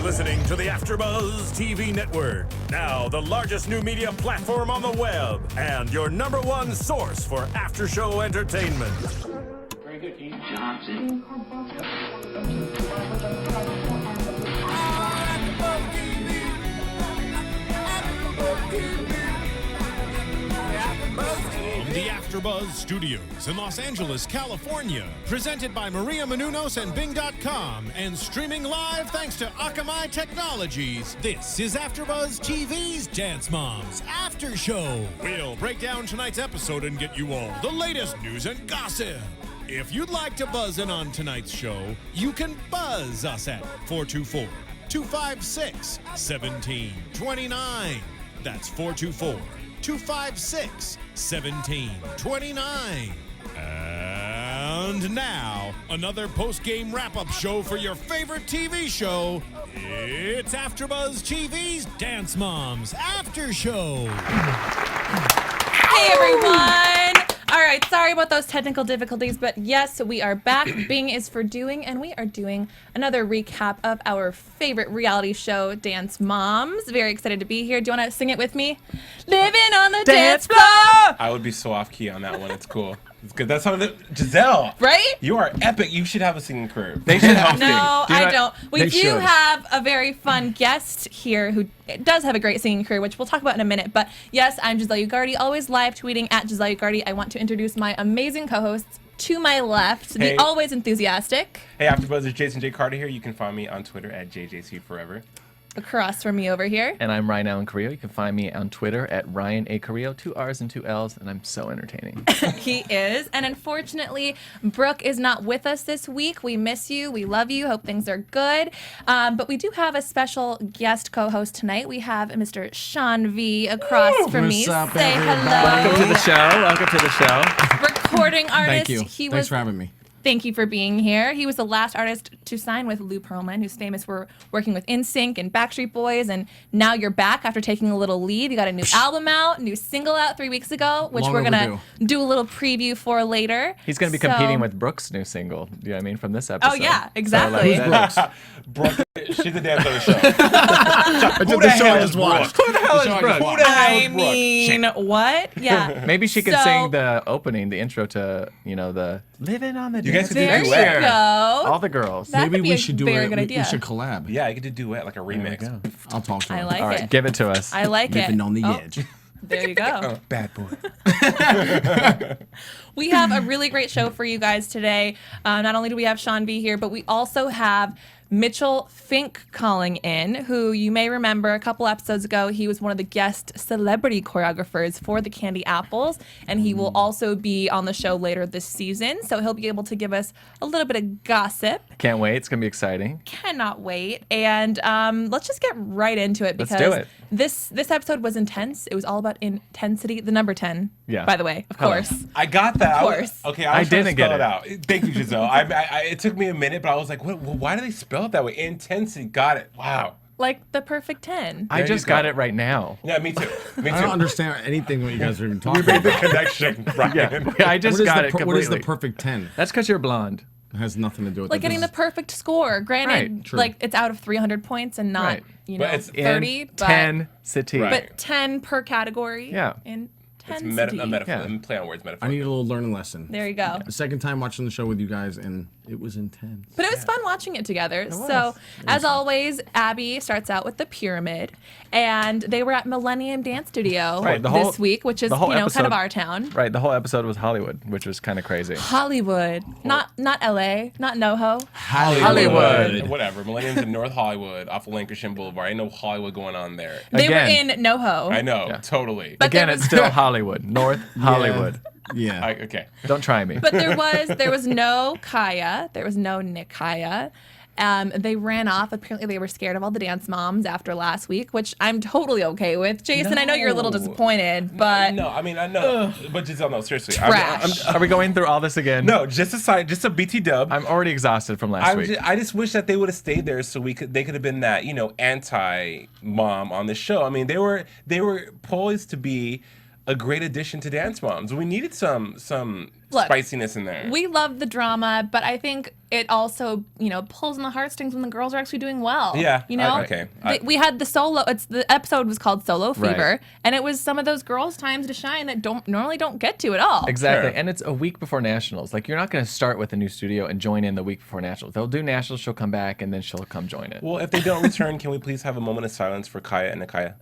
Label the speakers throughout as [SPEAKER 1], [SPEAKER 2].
[SPEAKER 1] listening to the AFTERBUZZ TV network. Now, the largest new media platform on the web and your #1 source for after-show entertainment.
[SPEAKER 2] Very good, Keith Johnson.
[SPEAKER 1] From the AFTERBUZZ Studios in Los Angeles, California, presented by Maria Menounos and Bing.com, and streaming live thanks to Akamai Technologies. This is AFTERBUZZ TV's Dance Moms After Show. We'll break down tonight's episode and get you all the latest news and gossip. If you'd like to buzz in on tonight's show, you can buzz us at 424-256-1729. That's 424-256-1729. And now, another post-game wrap-up show for your favorite TV show. It's AFTERBUZZ TV's Dance Moms After Show.
[SPEAKER 3] Hey, everyone. All right, sorry about those technical difficulties, but yes, we are back. Bing is for doing, and we are doing another recap of our favorite reality show, Dance Moms. Very excited to be here. Do you want to sing it with me? Living on the dance floor.
[SPEAKER 4] I would be so off key on that one. It's cool. It's good. That's something that Giselle.
[SPEAKER 3] Right?
[SPEAKER 4] You are epic. You should have a singing career.
[SPEAKER 5] They should have
[SPEAKER 3] No, I don't. We
[SPEAKER 5] They
[SPEAKER 3] do
[SPEAKER 5] should.
[SPEAKER 3] have a very fun guest here who does have a great singing career, which we'll talk about in a minute. But yes, I'm Giselle Ugarte, always live tweeting at Giselle Ugarte. I want to introduce my amazing co-hosts to my left,
[SPEAKER 4] Hey.
[SPEAKER 3] the always enthusiastic.
[SPEAKER 4] Hey, AFTERBUZZ, it's Jason J. Carter here. You can find me on Twitter at JJCForever.
[SPEAKER 3] Across from me over here.
[SPEAKER 5] And I'm Ryan Allen Carrillo. You can find me on Twitter at Ryan A. Carrillo, 2 R's and 2 L's, and I'm so entertaining.
[SPEAKER 3] He is. And unfortunately, Brooke is not with us this week. We miss you. We love you. Hope things are good. But we do have a special guest co-host tonight. We have Mr. Shawn V across from me.
[SPEAKER 6] What's up,
[SPEAKER 3] Say
[SPEAKER 6] everybody?
[SPEAKER 3] hello.
[SPEAKER 5] Welcome to the show. Welcome to the show.
[SPEAKER 3] Recording artist.
[SPEAKER 6] Thank you.
[SPEAKER 3] He
[SPEAKER 6] Thanks
[SPEAKER 3] was,
[SPEAKER 6] for having me.
[SPEAKER 3] Thank you for being here. He was the last artist to sign with Lou Pearlman, who's famous for working with NSYNC and Backstreet Boys. And now you're back after taking a little leave. You got a new album out, new single out 3 weeks ago, which
[SPEAKER 6] Long
[SPEAKER 3] we're going to
[SPEAKER 6] overdue.
[SPEAKER 3] do a little preview for later.
[SPEAKER 5] He's going to be
[SPEAKER 3] So-
[SPEAKER 5] competing with Brooke's new single. You know what I mean? From this episode.
[SPEAKER 3] Oh, yeah, exactly.
[SPEAKER 5] So, like,
[SPEAKER 4] Brooke, she's the dancer of the show.
[SPEAKER 6] Who
[SPEAKER 4] the hell is
[SPEAKER 6] watched.
[SPEAKER 4] Brooke?
[SPEAKER 5] Who the hell is Brooke?
[SPEAKER 4] Who the hell
[SPEAKER 3] I
[SPEAKER 4] is Brooke?
[SPEAKER 3] mean, what? Yeah.
[SPEAKER 5] maybe she could
[SPEAKER 3] So-
[SPEAKER 5] sing the opening, the intro to, the Living on the
[SPEAKER 4] You guys
[SPEAKER 5] Dance
[SPEAKER 4] could do
[SPEAKER 3] There
[SPEAKER 4] duet.
[SPEAKER 3] you
[SPEAKER 5] Floor.
[SPEAKER 3] go.
[SPEAKER 5] All the girls.
[SPEAKER 3] That
[SPEAKER 6] Maybe
[SPEAKER 3] could be
[SPEAKER 6] we
[SPEAKER 3] a
[SPEAKER 6] should do
[SPEAKER 3] very
[SPEAKER 6] it.
[SPEAKER 3] good idea.
[SPEAKER 6] We should collab.
[SPEAKER 4] Yeah, you could do duet, like a remix.
[SPEAKER 5] go.
[SPEAKER 6] I'll talk to him.
[SPEAKER 3] I like
[SPEAKER 5] All
[SPEAKER 3] it.
[SPEAKER 5] right, give it to us.
[SPEAKER 3] I like it.
[SPEAKER 6] Living on the
[SPEAKER 3] Oh,
[SPEAKER 6] edge.
[SPEAKER 3] There you go.
[SPEAKER 4] Bad boy.
[SPEAKER 3] We have a really great show for you guys today. Not only do we have Shawn V here, but we also have Mitchell Finke calling in, who you may remember a couple episodes ago, he was one of the guest celebrity choreographers for the Candy Apples, and he will also be on the show later this season, so he'll be able to give us a little bit of gossip.
[SPEAKER 5] Can't wait. It's going to be exciting.
[SPEAKER 3] Cannot wait. And let's just get right into it
[SPEAKER 5] Let's
[SPEAKER 3] because
[SPEAKER 5] do it.
[SPEAKER 3] this episode was intense. It was all about intensity. The number 10,
[SPEAKER 5] Yeah.
[SPEAKER 3] by the way, of
[SPEAKER 5] Hello.
[SPEAKER 3] course.
[SPEAKER 4] I got that.
[SPEAKER 3] Of course.
[SPEAKER 4] I was
[SPEAKER 5] I
[SPEAKER 4] trying to
[SPEAKER 5] didn't get
[SPEAKER 4] spell
[SPEAKER 5] it.
[SPEAKER 4] out. Thank you, Giselle. It took me a minute, but I was like, why do they spell it that way? Intensity. Got it. Wow.
[SPEAKER 3] Like the perfect 10.
[SPEAKER 5] I
[SPEAKER 4] There
[SPEAKER 5] just
[SPEAKER 4] you go.
[SPEAKER 5] got it right now.
[SPEAKER 4] Yeah, me too. Me
[SPEAKER 6] I don't
[SPEAKER 4] too.
[SPEAKER 6] understand anything what you guys are even talking
[SPEAKER 4] We made the
[SPEAKER 6] about.
[SPEAKER 4] connection, Ryan.
[SPEAKER 5] I just got it completely.
[SPEAKER 6] What is the perfect 10?
[SPEAKER 5] That's because you're blonde.
[SPEAKER 6] It has nothing to do with
[SPEAKER 3] Like
[SPEAKER 6] it.
[SPEAKER 3] getting the perfect score. Granted,
[SPEAKER 5] Right,
[SPEAKER 6] true.
[SPEAKER 3] like it's out of 300 points and not,
[SPEAKER 5] Right.
[SPEAKER 4] But it's
[SPEAKER 3] 30,
[SPEAKER 5] In
[SPEAKER 3] but
[SPEAKER 5] 10 city.
[SPEAKER 4] Right.
[SPEAKER 3] but 10 per category.
[SPEAKER 5] Yeah.
[SPEAKER 3] In
[SPEAKER 4] It's
[SPEAKER 3] 10
[SPEAKER 4] a metaphor.
[SPEAKER 5] Yeah.
[SPEAKER 4] I'm playing on words, metaphor.
[SPEAKER 6] I need a little learning lesson.
[SPEAKER 3] There you go.
[SPEAKER 6] The second time watching the show with you guys, and it was intense.
[SPEAKER 3] But it was fun watching it together. So, as always, Abby starts out with the pyramid, and they were at Millennium Dance Studio
[SPEAKER 5] Right, the whole-
[SPEAKER 3] this week, which is
[SPEAKER 5] the whole
[SPEAKER 3] kind of
[SPEAKER 5] episode-
[SPEAKER 3] our town.
[SPEAKER 5] Right, the whole episode was Hollywood, which was kind of crazy.
[SPEAKER 3] Hollywood, not LA, not NoHo.
[SPEAKER 5] Hollywood.
[SPEAKER 4] Whatever. Millennium's in North Hollywood off of Lancashire Boulevard. Ain't no Hollywood going on there.
[SPEAKER 3] They
[SPEAKER 5] Again.
[SPEAKER 3] were in NoHo.
[SPEAKER 4] I know.
[SPEAKER 5] Yeah.
[SPEAKER 4] Totally.
[SPEAKER 3] But
[SPEAKER 5] Again,
[SPEAKER 3] there
[SPEAKER 5] it's
[SPEAKER 3] was-
[SPEAKER 5] still Hollywood. North Hollywood.
[SPEAKER 6] Yeah.
[SPEAKER 4] Okay.
[SPEAKER 5] Don't try me.
[SPEAKER 3] But there was no Kaya. There was no Nick Kaya. They ran off. Apparently, they were scared of all the dance moms after last week, which I'm totally okay with. Jason, I know you're a little
[SPEAKER 4] No.
[SPEAKER 3] disappointed, but
[SPEAKER 4] No, I mean, I know. But Giselle, no, seriously.
[SPEAKER 3] Trash.
[SPEAKER 5] Are we going through all this again?
[SPEAKER 4] No, just a BT dub.
[SPEAKER 5] I'm already exhausted from last week.
[SPEAKER 4] I just wish that they would have stayed there so they could have been that, anti-mom on the show. I mean, they were poised to be a great addition to Dance Moms. We needed some spiciness in there.
[SPEAKER 3] We love the drama, but I think it also, pulls on the heartstrings when the girls are actually doing well.
[SPEAKER 4] Yeah,
[SPEAKER 3] okay. We had the episode was called Solo Fever, and it was some of those girls' times to shine that normally don't get to at all.
[SPEAKER 5] Exactly,
[SPEAKER 4] Sure.
[SPEAKER 5] and it's a week before nationals. Like, you're not going to start with a new studio and join in the week before nationals. They'll do nationals, she'll come back, and then she'll come join it.
[SPEAKER 4] Well, if they don't return, can we please have a moment of silence for Kaya and Nakaya?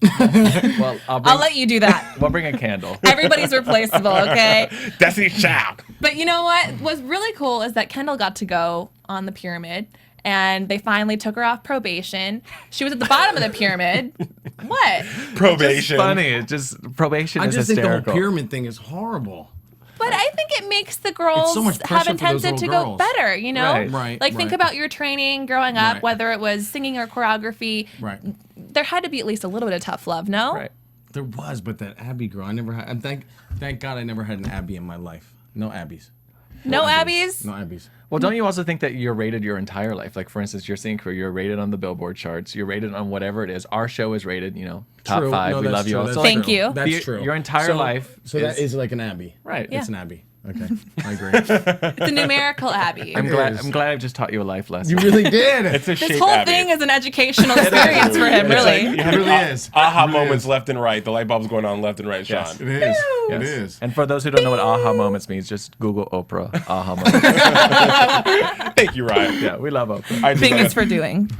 [SPEAKER 5] Well,
[SPEAKER 3] I'll let you do that.
[SPEAKER 5] We'll bring a candle.
[SPEAKER 3] Everybody's replaceable, okay?
[SPEAKER 4] Destiny's Child.
[SPEAKER 3] But you know what? What's really cool is that Kendall got to go on the pyramid, and they finally took her off probation. She was at the bottom of the pyramid. What?
[SPEAKER 4] Probation.
[SPEAKER 5] It's funny. It's just probation
[SPEAKER 6] I
[SPEAKER 5] is
[SPEAKER 6] just think the
[SPEAKER 5] hysterical.
[SPEAKER 6] whole pyramid thing is horrible.
[SPEAKER 3] But I think it makes the girls
[SPEAKER 6] so much
[SPEAKER 3] have
[SPEAKER 6] pressure for those
[SPEAKER 3] intensive to
[SPEAKER 6] little
[SPEAKER 3] go
[SPEAKER 6] girls.
[SPEAKER 3] better,
[SPEAKER 5] Right.
[SPEAKER 3] Like, think about your training growing up,
[SPEAKER 6] Right.
[SPEAKER 3] whether it was singing or choreography.
[SPEAKER 6] Right.
[SPEAKER 3] There had to be at least a little bit of tough love, no?
[SPEAKER 5] Right.
[SPEAKER 6] There was, but that Abby girl, I never had. And thank God I never had an Abby in my life. No Abbies.
[SPEAKER 3] No Abbies?
[SPEAKER 6] No Abbies.
[SPEAKER 5] Well, don't you also think that you're rated your entire life? Like, for instance, your singing career, you're rated on the Billboard charts. You're rated on whatever it is. Our show is rated, top
[SPEAKER 6] True.
[SPEAKER 5] 5.
[SPEAKER 6] No,
[SPEAKER 5] We
[SPEAKER 6] that's
[SPEAKER 5] love you
[SPEAKER 6] true.
[SPEAKER 5] all.
[SPEAKER 6] That's
[SPEAKER 5] So,
[SPEAKER 3] Thank
[SPEAKER 6] true.
[SPEAKER 3] you.
[SPEAKER 6] That's true.
[SPEAKER 5] Your entire life.
[SPEAKER 6] So that is like an Abby.
[SPEAKER 5] Right.
[SPEAKER 3] Yeah.
[SPEAKER 6] It's an Abby. Okay, I agree.
[SPEAKER 3] It's a numerical Abby.
[SPEAKER 5] I'm glad.
[SPEAKER 6] is.
[SPEAKER 5] I'm glad I've just taught you a life lesson.
[SPEAKER 6] You really did.
[SPEAKER 4] It's a
[SPEAKER 3] This
[SPEAKER 4] shape
[SPEAKER 3] whole
[SPEAKER 4] Abby.
[SPEAKER 3] thing is an educational experience for him,
[SPEAKER 4] It's like
[SPEAKER 3] really.
[SPEAKER 4] you have
[SPEAKER 6] It really
[SPEAKER 4] ah-
[SPEAKER 6] is.
[SPEAKER 4] Aha
[SPEAKER 6] It really
[SPEAKER 4] moments
[SPEAKER 6] is.
[SPEAKER 4] left and right. The light bulb's going on left and right, Shawn.
[SPEAKER 6] It is.
[SPEAKER 5] Yes.
[SPEAKER 6] It is.
[SPEAKER 5] And for those who don't know what aha moments means, just Google Oprah aha moments.
[SPEAKER 4] Thank you, Ryan.
[SPEAKER 5] Yeah, we love Oprah.
[SPEAKER 4] I just
[SPEAKER 3] Thing
[SPEAKER 4] like
[SPEAKER 3] is for doing.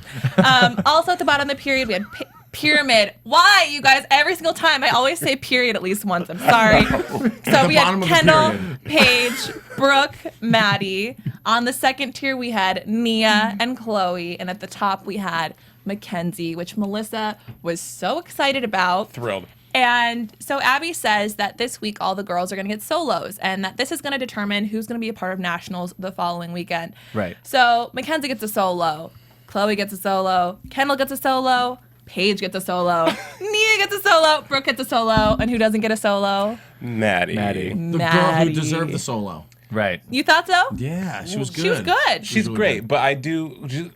[SPEAKER 3] Also at the bottom of the period, we had pyramid. Why, you guys? Every single time I always say period at least once. I'm sorry. So we
[SPEAKER 6] bottom
[SPEAKER 3] had
[SPEAKER 6] of the
[SPEAKER 3] Kendall,
[SPEAKER 6] period.
[SPEAKER 3] Paige, Brooke, Maddie. On the second tier, we had Nia and Chloe, and at the top we had Mackenzie, which Melissa was so excited about.
[SPEAKER 4] thrilled.
[SPEAKER 3] And so Abby says that this week all the girls are going to get solos, and that this is going to determine who's going to be a part of nationals the following weekend.
[SPEAKER 5] Right.
[SPEAKER 3] So Mackenzie gets a solo, Chloe gets a solo, Kendall gets a solo, Paige gets a solo, Nia gets a solo, Brooke gets a solo, and who doesn't get a solo?
[SPEAKER 4] Maddie.
[SPEAKER 6] The girl
[SPEAKER 3] Maddie.
[SPEAKER 6] who deserved the solo.
[SPEAKER 5] Right.
[SPEAKER 3] You thought so?
[SPEAKER 6] Yeah, she was good.
[SPEAKER 3] She was good.
[SPEAKER 4] She's
[SPEAKER 6] really
[SPEAKER 4] great,
[SPEAKER 6] good.
[SPEAKER 4] but I do.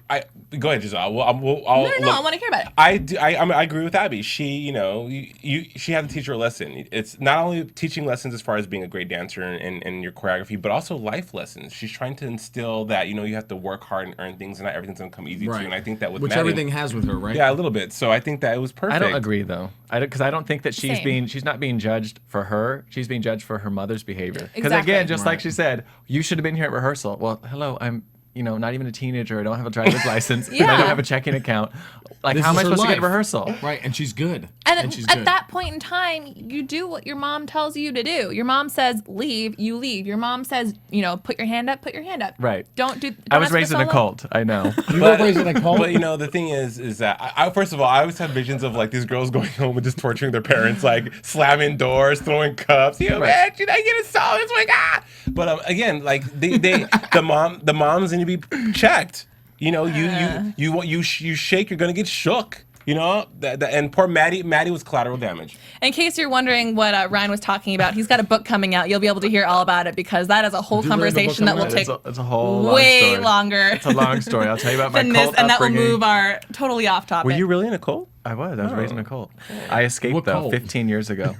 [SPEAKER 4] Go ahead, Giselle.
[SPEAKER 3] No,
[SPEAKER 4] I
[SPEAKER 3] want to hear about it.
[SPEAKER 4] I do. I agree with Abby. She, she had to teach her a lesson. It's not only teaching lessons as far as being a great dancer and your choreography, but also life lessons. She's trying to instill that you have to work hard and earn things, and not everything's gonna come easy to you. And I think that with
[SPEAKER 6] which
[SPEAKER 4] Maddie,
[SPEAKER 6] everything has with her, right?
[SPEAKER 4] yeah, a little bit. So I think that it was perfect.
[SPEAKER 5] I don't agree though. Because I don't think that
[SPEAKER 3] Same.
[SPEAKER 5] she's not being judged for her. She's being judged for her mother's behavior. Because
[SPEAKER 3] Exactly.
[SPEAKER 5] again, just like
[SPEAKER 6] Right.
[SPEAKER 5] she said, you should have been here at rehearsal. Well, hello, I'm not even a teenager. I don't have a driver's license. And I
[SPEAKER 3] Yeah.
[SPEAKER 5] don't have a checking account. Like,
[SPEAKER 6] This
[SPEAKER 5] how am
[SPEAKER 6] is
[SPEAKER 5] I
[SPEAKER 6] her
[SPEAKER 5] supposed to get
[SPEAKER 6] life.
[SPEAKER 5] to rehearsal?
[SPEAKER 6] Right, and she's good.
[SPEAKER 3] And
[SPEAKER 6] she's
[SPEAKER 3] at
[SPEAKER 6] good.
[SPEAKER 3] that point in time, you do what your mom tells you to do. Your mom says leave, you leave. Your mom says, put your hand up, put your hand up.
[SPEAKER 5] Right.
[SPEAKER 3] Don't
[SPEAKER 5] I was
[SPEAKER 3] ask for
[SPEAKER 5] raised in a
[SPEAKER 3] solo.
[SPEAKER 5] cult. I know.
[SPEAKER 6] You were raised in a cult?
[SPEAKER 4] But the thing is that I first of all, I always have visions of like these girls going home and just torturing their parents, like slamming doors, throwing cups. Man, should I get a song? It's like But again, like the moms need to be checked. You shake, you're gonna get shook. And poor Maddie was collateral damage.
[SPEAKER 3] In case you're wondering what Ryan was talking about, he's got a book coming out. You'll be able to hear all about it because that is a whole
[SPEAKER 6] Do they have a book
[SPEAKER 3] conversation that will
[SPEAKER 6] coming
[SPEAKER 3] take
[SPEAKER 6] out?
[SPEAKER 5] It's a whole long
[SPEAKER 3] way
[SPEAKER 5] story.
[SPEAKER 3] longer
[SPEAKER 5] It's a long story. I'll tell you about my
[SPEAKER 3] than this,
[SPEAKER 5] cult
[SPEAKER 3] and that will
[SPEAKER 5] upbringing.
[SPEAKER 3] move our totally off topic.
[SPEAKER 4] Were you really in a cult?
[SPEAKER 5] I was raised in a cult. I escaped
[SPEAKER 6] What
[SPEAKER 5] though
[SPEAKER 6] cult?
[SPEAKER 5] 15 years ago.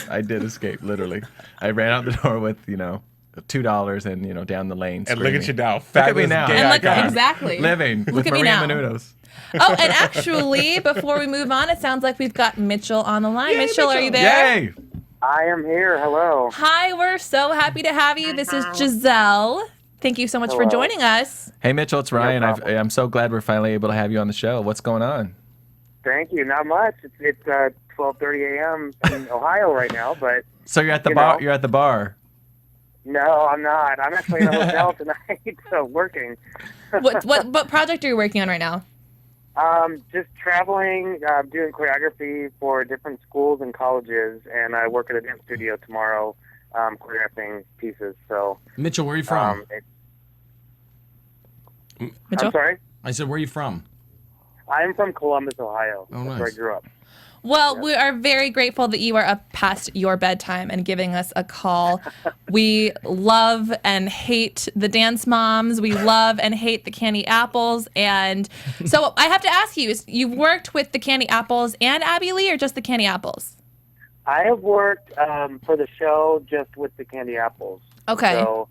[SPEAKER 5] I did escape, literally. I ran out the door with, $2 and, down the lane.
[SPEAKER 4] And look at
[SPEAKER 5] screaming.
[SPEAKER 4] you now.
[SPEAKER 5] Look at me
[SPEAKER 4] Fabulous
[SPEAKER 5] now.
[SPEAKER 4] gay
[SPEAKER 3] And look,
[SPEAKER 4] icon.
[SPEAKER 3] exactly.
[SPEAKER 5] Living with
[SPEAKER 3] at me
[SPEAKER 5] Maria
[SPEAKER 3] now.
[SPEAKER 5] Menounos.
[SPEAKER 3] Oh, and actually, before we move on, it sounds like we've got Mitchell on the line. Mitchell, are you there?
[SPEAKER 5] Yay!
[SPEAKER 7] I am here. Hello.
[SPEAKER 3] Hi, we're so happy to have you. This is Giselle. Thank you so much for
[SPEAKER 7] Hello.
[SPEAKER 3] joining us.
[SPEAKER 5] Hey, Mitchell, it's Ryan.
[SPEAKER 7] problem.
[SPEAKER 5] I'm so glad we're finally able to have you on the show. What's going on?
[SPEAKER 7] Thank you. Not much. It's 12:30 a.m. in Ohio right now, but
[SPEAKER 5] So you're at the
[SPEAKER 7] You
[SPEAKER 5] bar.
[SPEAKER 7] know.
[SPEAKER 5] You're at the bar.
[SPEAKER 7] no, I'm not. I'm actually in a hotel tonight, so working.
[SPEAKER 3] What project are you working on right now?
[SPEAKER 7] Just traveling, doing choreography for different schools and colleges, and I work at a dance studio tomorrow, choreographing pieces. So,
[SPEAKER 6] Mitchell, where are you from?
[SPEAKER 3] Mitchell?
[SPEAKER 7] I'm sorry.
[SPEAKER 6] I said, where are you from?
[SPEAKER 7] I'm from Columbus, Ohio.
[SPEAKER 6] Oh,
[SPEAKER 7] That's where I
[SPEAKER 6] nice.
[SPEAKER 7] grew up.
[SPEAKER 3] Well, we are very grateful that you are up past your bedtime and giving us a call. We love and hate the Dance Moms. We love and hate the Candy Apples. And so I have to ask you, you've worked with the Candy Apples and Abby Lee or just the Candy Apples?
[SPEAKER 7] I have worked for the show just with the Candy Apples.
[SPEAKER 3] Okay.
[SPEAKER 7] So,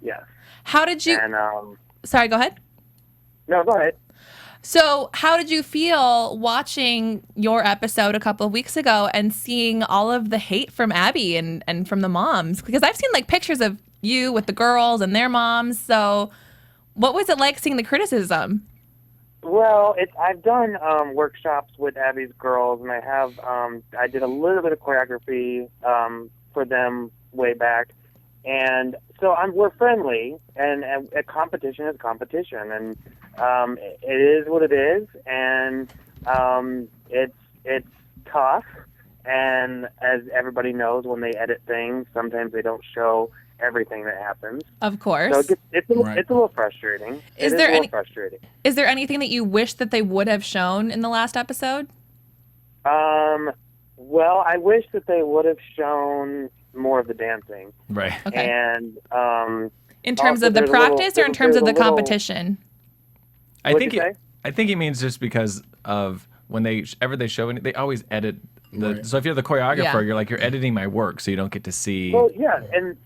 [SPEAKER 7] yes.
[SPEAKER 3] How did you?
[SPEAKER 7] And
[SPEAKER 3] Sorry, go ahead.
[SPEAKER 7] no, go ahead.
[SPEAKER 3] So, how did you feel watching your episode a couple of weeks ago and seeing all of the hate from Abby and from the moms? Because I've seen like pictures of you with the girls and their moms. So, what was it like seeing the criticism?
[SPEAKER 7] Well, I've done workshops with Abby's girls, and I did a little bit of choreography for them way back, and so we're friendly, and a competition is competition, and it is what it is, and it's tough, and as everybody knows, when they edit things, sometimes they don't show everything that happens.
[SPEAKER 3] Of course.
[SPEAKER 7] So it's a little frustrating.
[SPEAKER 3] Is there anything that you wish that they would have shown in the last episode?
[SPEAKER 7] Well, I wish that they would have shown more of the dancing.
[SPEAKER 5] Right.
[SPEAKER 3] Okay.
[SPEAKER 7] And
[SPEAKER 3] in terms
[SPEAKER 7] also
[SPEAKER 3] of the
[SPEAKER 7] there's
[SPEAKER 3] practice or in terms of the
[SPEAKER 7] there's a little-
[SPEAKER 3] competition?
[SPEAKER 5] I
[SPEAKER 7] What'd
[SPEAKER 5] think
[SPEAKER 7] you say?
[SPEAKER 5] I think he means just because of when they show it, they always edit the.
[SPEAKER 6] Right.
[SPEAKER 5] So if you're the choreographer,
[SPEAKER 3] Yeah.
[SPEAKER 5] you're editing my work, so you don't get to see.
[SPEAKER 7] Well, yeah, and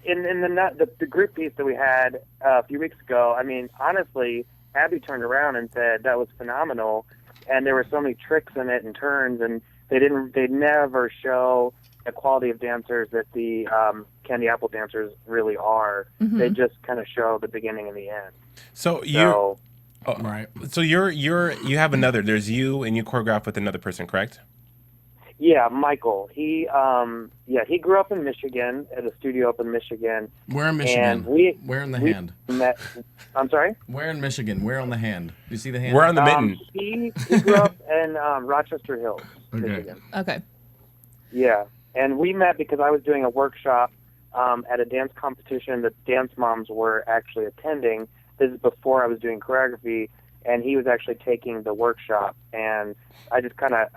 [SPEAKER 7] in the group piece that we had a few weeks ago, I mean, honestly, Abby turned around and said that was phenomenal, and there were so many tricks in it and turns, and they never show the quality of dancers that the Candy Apple dancers really are.
[SPEAKER 3] Mm-hmm.
[SPEAKER 7] They just kind of show the beginning and the end.
[SPEAKER 4] So
[SPEAKER 6] Right.
[SPEAKER 4] So you have another. There's you and you choreograph with another person, correct?
[SPEAKER 7] Yeah, Michael. He grew up in Michigan at a studio up in Michigan.
[SPEAKER 6] Where in Michigan?
[SPEAKER 7] And we
[SPEAKER 6] Where in the
[SPEAKER 7] we
[SPEAKER 6] hand?
[SPEAKER 7] met. I'm sorry.
[SPEAKER 6] Where in Michigan? Where on the hand? Do you see the hand?
[SPEAKER 4] We're on the mitten.
[SPEAKER 7] He grew up in Rochester Hills,
[SPEAKER 6] Okay.
[SPEAKER 7] Michigan.
[SPEAKER 3] Okay.
[SPEAKER 7] Yeah, and we met because I was doing a workshop at a dance competition that Dance Moms were actually attending. This is before I was doing choreography, and he was actually taking the workshop. And I just kind of,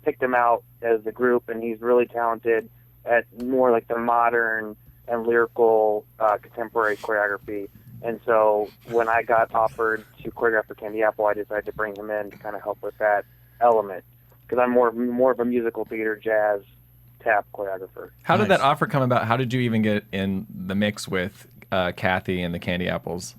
[SPEAKER 7] picked him out as a group, and he's really talented at more like the modern and lyrical contemporary choreography. And so when I got offered to choreograph for Candy Apple, I decided to bring him in to kind of help with that element, because I'm more of a musical theater, jazz, tap choreographer.
[SPEAKER 5] How did
[SPEAKER 6] Nice.
[SPEAKER 5] that offer come about? How did you even get in the mix with Kathy and the Candy Apples?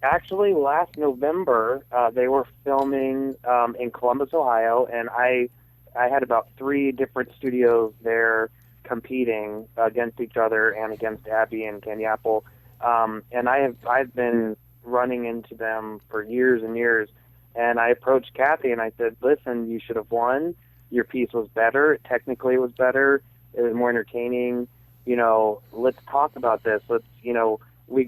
[SPEAKER 7] Actually, last November, they were filming in Columbus, Ohio, and I had about 3 different studios there competing against each other and against Abby and Candy Apple. And I've been running into them for years and years. And I approached Kathy and I said, "Listen, you should have won. Your piece was better. Technically, it was better. It was more entertaining. Let's talk about this. Let's, we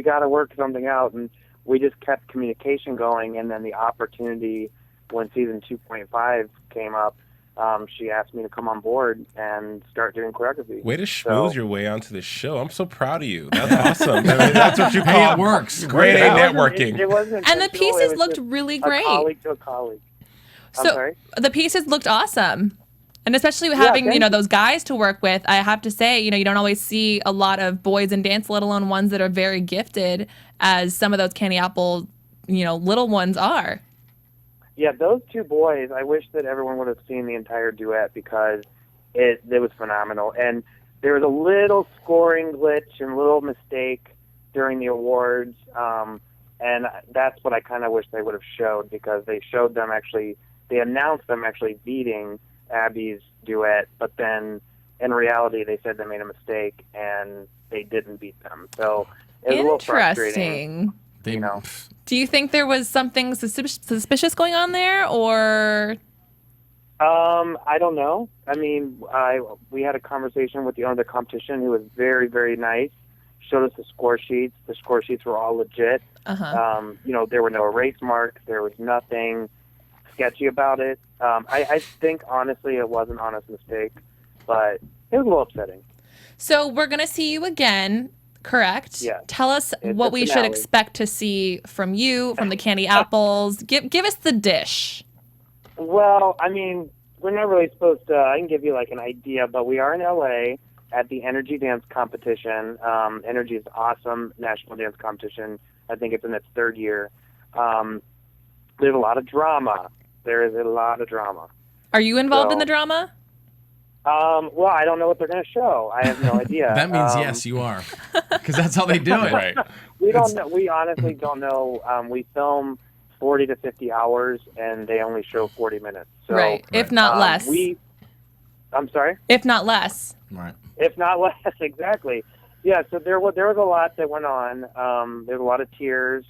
[SPEAKER 7] got to work something out." And we just kept communication going. And then the opportunity when season 2.5 came up, she asked me to come on board and start doing choreography.
[SPEAKER 4] Way to schmooze your way onto the show. I'm so proud of you. That's awesome. I mean, that's what you
[SPEAKER 6] Hey,
[SPEAKER 4] call
[SPEAKER 6] it works.
[SPEAKER 4] Great
[SPEAKER 7] It
[SPEAKER 4] A
[SPEAKER 7] wasn't-
[SPEAKER 4] networking.
[SPEAKER 7] It wasn't
[SPEAKER 3] And the
[SPEAKER 7] intentional. It
[SPEAKER 3] pieces
[SPEAKER 7] was
[SPEAKER 3] looked
[SPEAKER 7] just
[SPEAKER 3] really
[SPEAKER 7] a
[SPEAKER 3] great.
[SPEAKER 7] colleague to a colleague. I'm
[SPEAKER 3] So
[SPEAKER 7] sorry?
[SPEAKER 3] the pieces looked awesome. And especially having,
[SPEAKER 7] thank you.
[SPEAKER 3] those guys to work with, I have to say, you don't always see a lot of boys in dance, let alone ones that are very gifted as some of those Candy Apple, little ones are.
[SPEAKER 7] Yeah, those 2 boys, I wish that everyone would have seen the entire duet because it was phenomenal. And there was a little scoring glitch and a little mistake during the awards. And that's what I kind of wish they would have showed, because they showed them they announced them actually beating Abby's duet, but then in reality they said they made a mistake and they didn't beat them. So it was a little frustrating.
[SPEAKER 3] Interesting. Do you think there was something suspicious going on there, or?
[SPEAKER 7] I don't know. I mean, we had a conversation with the owner of the competition, who was very, very nice. Showed us the score sheets. The score sheets were all legit.
[SPEAKER 3] Uh-huh.
[SPEAKER 7] There were no erase marks. There was nothing sketchy about it. I think, honestly, it was an honest mistake, but it was a little upsetting.
[SPEAKER 3] So we're going to see you again, correct?
[SPEAKER 7] Yeah.
[SPEAKER 3] Tell us
[SPEAKER 7] It's
[SPEAKER 3] what
[SPEAKER 7] the
[SPEAKER 3] we should
[SPEAKER 7] finale.
[SPEAKER 3] expect to see from you, from the Candy Apples. Give us the dish.
[SPEAKER 7] Well, I mean, we're not really supposed to. I can give you like an idea, but we are in LA at the Energy Dance Competition. Energy is an awesome national dance competition. I think it's in its 3rd year. There's a lot of drama. There is a lot of drama.
[SPEAKER 3] Are you involved in
[SPEAKER 7] So-
[SPEAKER 3] the drama?
[SPEAKER 7] Well, I don't know what they're going to show. I have no idea.
[SPEAKER 6] That means yes, you are. Because that's how they do it.
[SPEAKER 4] Right.
[SPEAKER 7] We don't know. We honestly don't know. We film 40 to 50 hours, and they only show 40 minutes. So,
[SPEAKER 3] Right. If not less.
[SPEAKER 7] I'm sorry?
[SPEAKER 3] If not less.
[SPEAKER 6] Right.
[SPEAKER 7] If not less, exactly. Yeah, so there was a lot that went on. There was a lot of tears